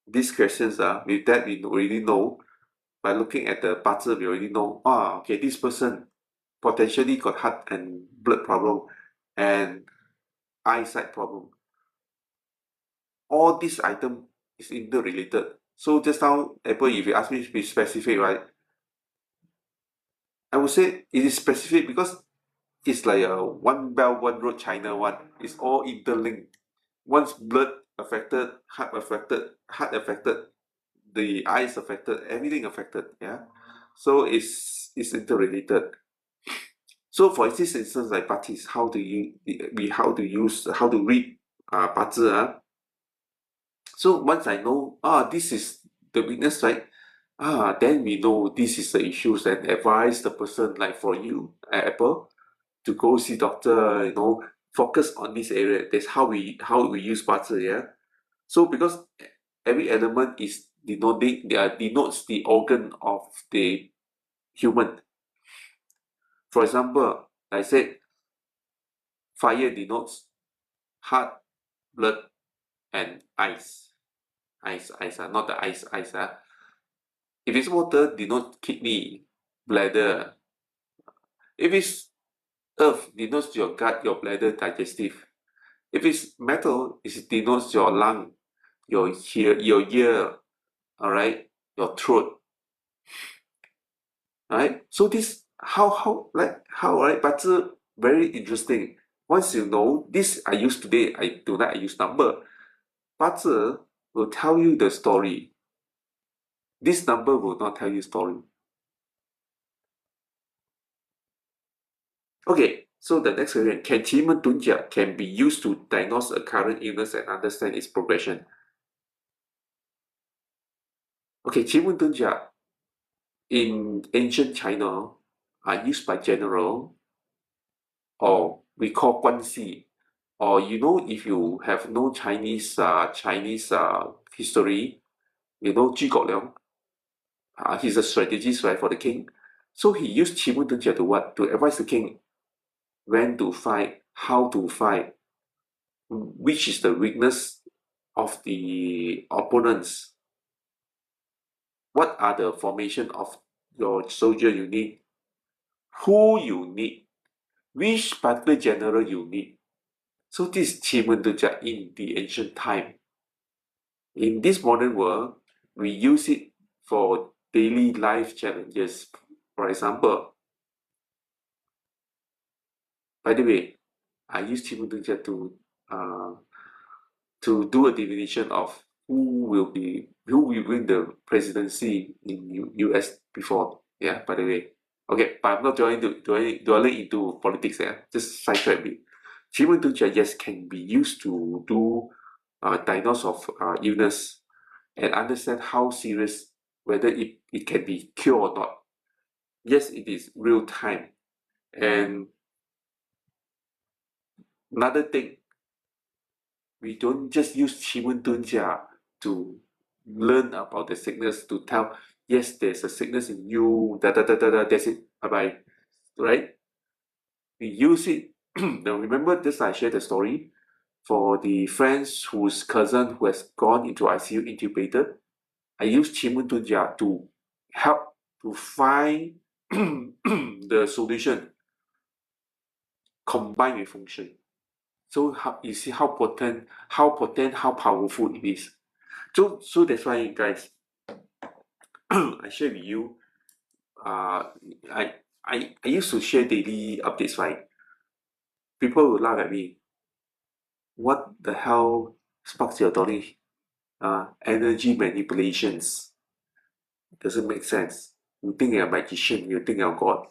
[SPEAKER 2] these questions, with that we already know, by looking at the 八字, we already know, okay, this person potentially got heart and blood problem and eyesight problem. All these items is interrelated. So just now, Apple, if you ask me to be specific, right? I would say it is specific because it's like a one belt, one road China one. It's all interlinked. Once blood affected, heart affected, the eyes affected, everything affected. Yeah. So it's interrelated. So for this instance, like 八字, how to read 八字. So once I know, this is the weakness, right? Then we know this is the issues and advise the person, like for you, Apple, to go see doctor, you know, focus on this area. That's how we use 八字, yeah. So because every element is denotes the organ of the human. For example, I said fire denotes heart, blood, and eyes. Eyes, not the eyes. If it's water, denotes kidney, bladder. If it's earth, denotes your gut, your bladder, digestive. If it's metal, it denotes your lung, your ear, all right, your throat. All right. So this how right? But very interesting. Once you know this, I use today. I use number. 八字 will tell you the story. This number will not tell you story. Okay, so the next question, can 奇门遁甲 can be used to diagnose a current illness and understand its progression? Okay, 奇门遁甲 in ancient China are used by general, or we call 关系, or you know, if you have no Chinese history, you know 诸葛亮, he's a strategist, right, for the king. So he used 奇门遁甲 to what? To advise the king when to fight, how to fight, which is the weakness of the opponents, what are the formation of your soldier you need, who you need, which particular general you need. So this is 奇门遁甲 in the ancient time. In this modern world, we use it for daily life challenges. For example, By the way, I use Chimuntunja to do a definition of who will win the presidency in US before. Yeah, by the way. Okay, but I'm not dwelling into politics there. Just sidetrack a bit. Chimuntunja, yes, can be used to do diagnose of illness and understand how serious, whether it can be cured or not. Yes, it is real time. And another thing, we don't just use Chimuntunja to learn about the sickness, to tell, yes, there's a sickness in you, da da da da da, that's it, bye bye, right? We use it. Now remember this, I shared the story for the friends whose cousin who has gone into ICU intubated. I use Chimuntunja to help to find the solution combined with function. So how, you see how potent, how powerful it is. So that's why, guys, I share with you. Uh, I used to share daily updates, right? People would laugh at me. What the hell sparks your knowledge? Energy manipulations doesn't make sense. You think you're a magician, you think you're God.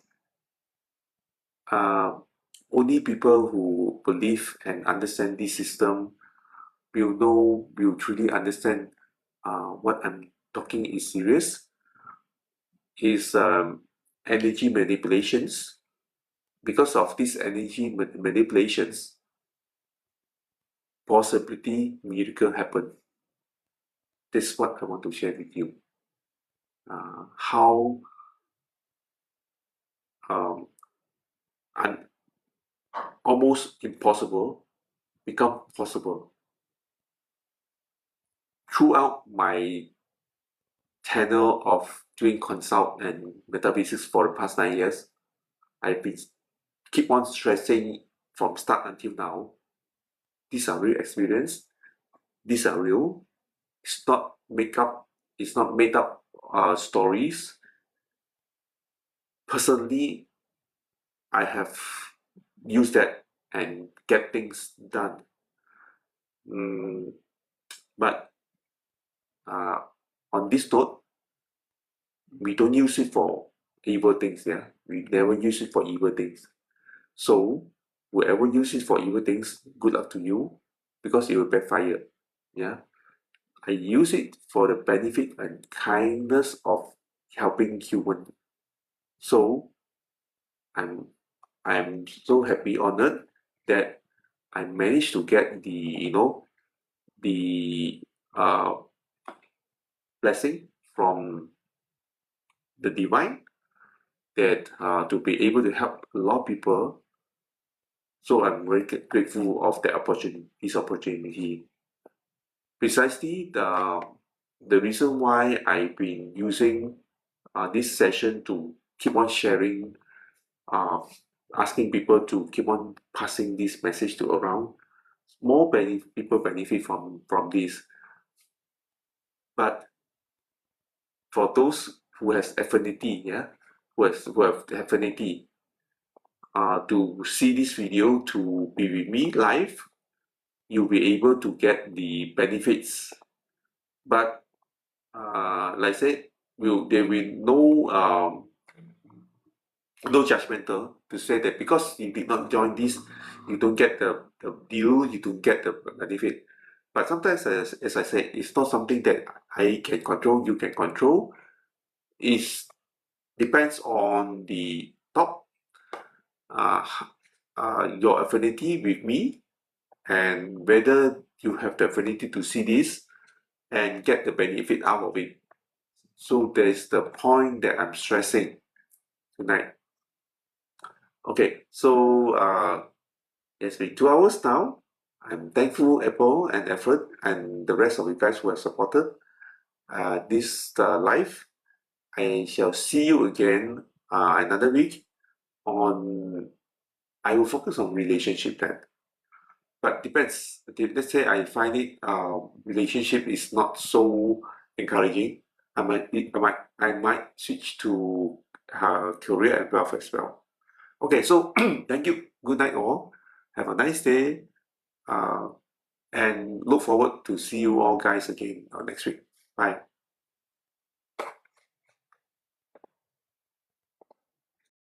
[SPEAKER 2] Uh, Only people who believe and understand this system will truly understand what I'm talking is serious, is energy manipulations. Because of these energy manipulations, possibility miracle happen. This is what I want to share with you. How um, almost impossible become possible. Throughout my tenure of doing consult and metaphysics for the past 9 years, I've been keep on stressing from start until now. These are real experience. These are real. It's not make up. It's not made up stories. Personally, I have used that and get things done. But on this note, we don't use it for evil things. Yeah, we never use it for evil things. So whoever uses it for evil things, good luck to you, because it will backfire. Yeah, I use it for the benefit and kindness of helping human. So I'm so happy, honored that I managed to get the uh, blessing from the divine, that to be able to help a lot of people. So I'm very grateful of that opportunity. This opportunity, precisely the reason why I've been using this session to keep on sharing, uh, asking people to keep on passing this message to around. More people benefit from this. But for those who has affinity, yeah, who have affinity to see this video, to be with me live, you'll be able to get the benefits. But like I said, there will no judgmental to say that because you did not join this, you don't get the deal, you don't get the benefit. But sometimes, as I said, it's not something that I can control, you can control. It depends on the top, uh, your affinity with me, and whether you have the affinity to see this and get the benefit out of it. So there's the point that I'm stressing tonight. Okay, so it's been 2 hours now. I'm thankful Apple and effort and the rest of you guys who have supported this live. I shall see you again another week on. I will focus on relationship then, but depends. Let's say I find it relationship is not so encouraging. I might switch to career and wealth as well. Okay, so thank you. Good night, all. Have a nice day. And look forward to see you all guys again next week. Bye.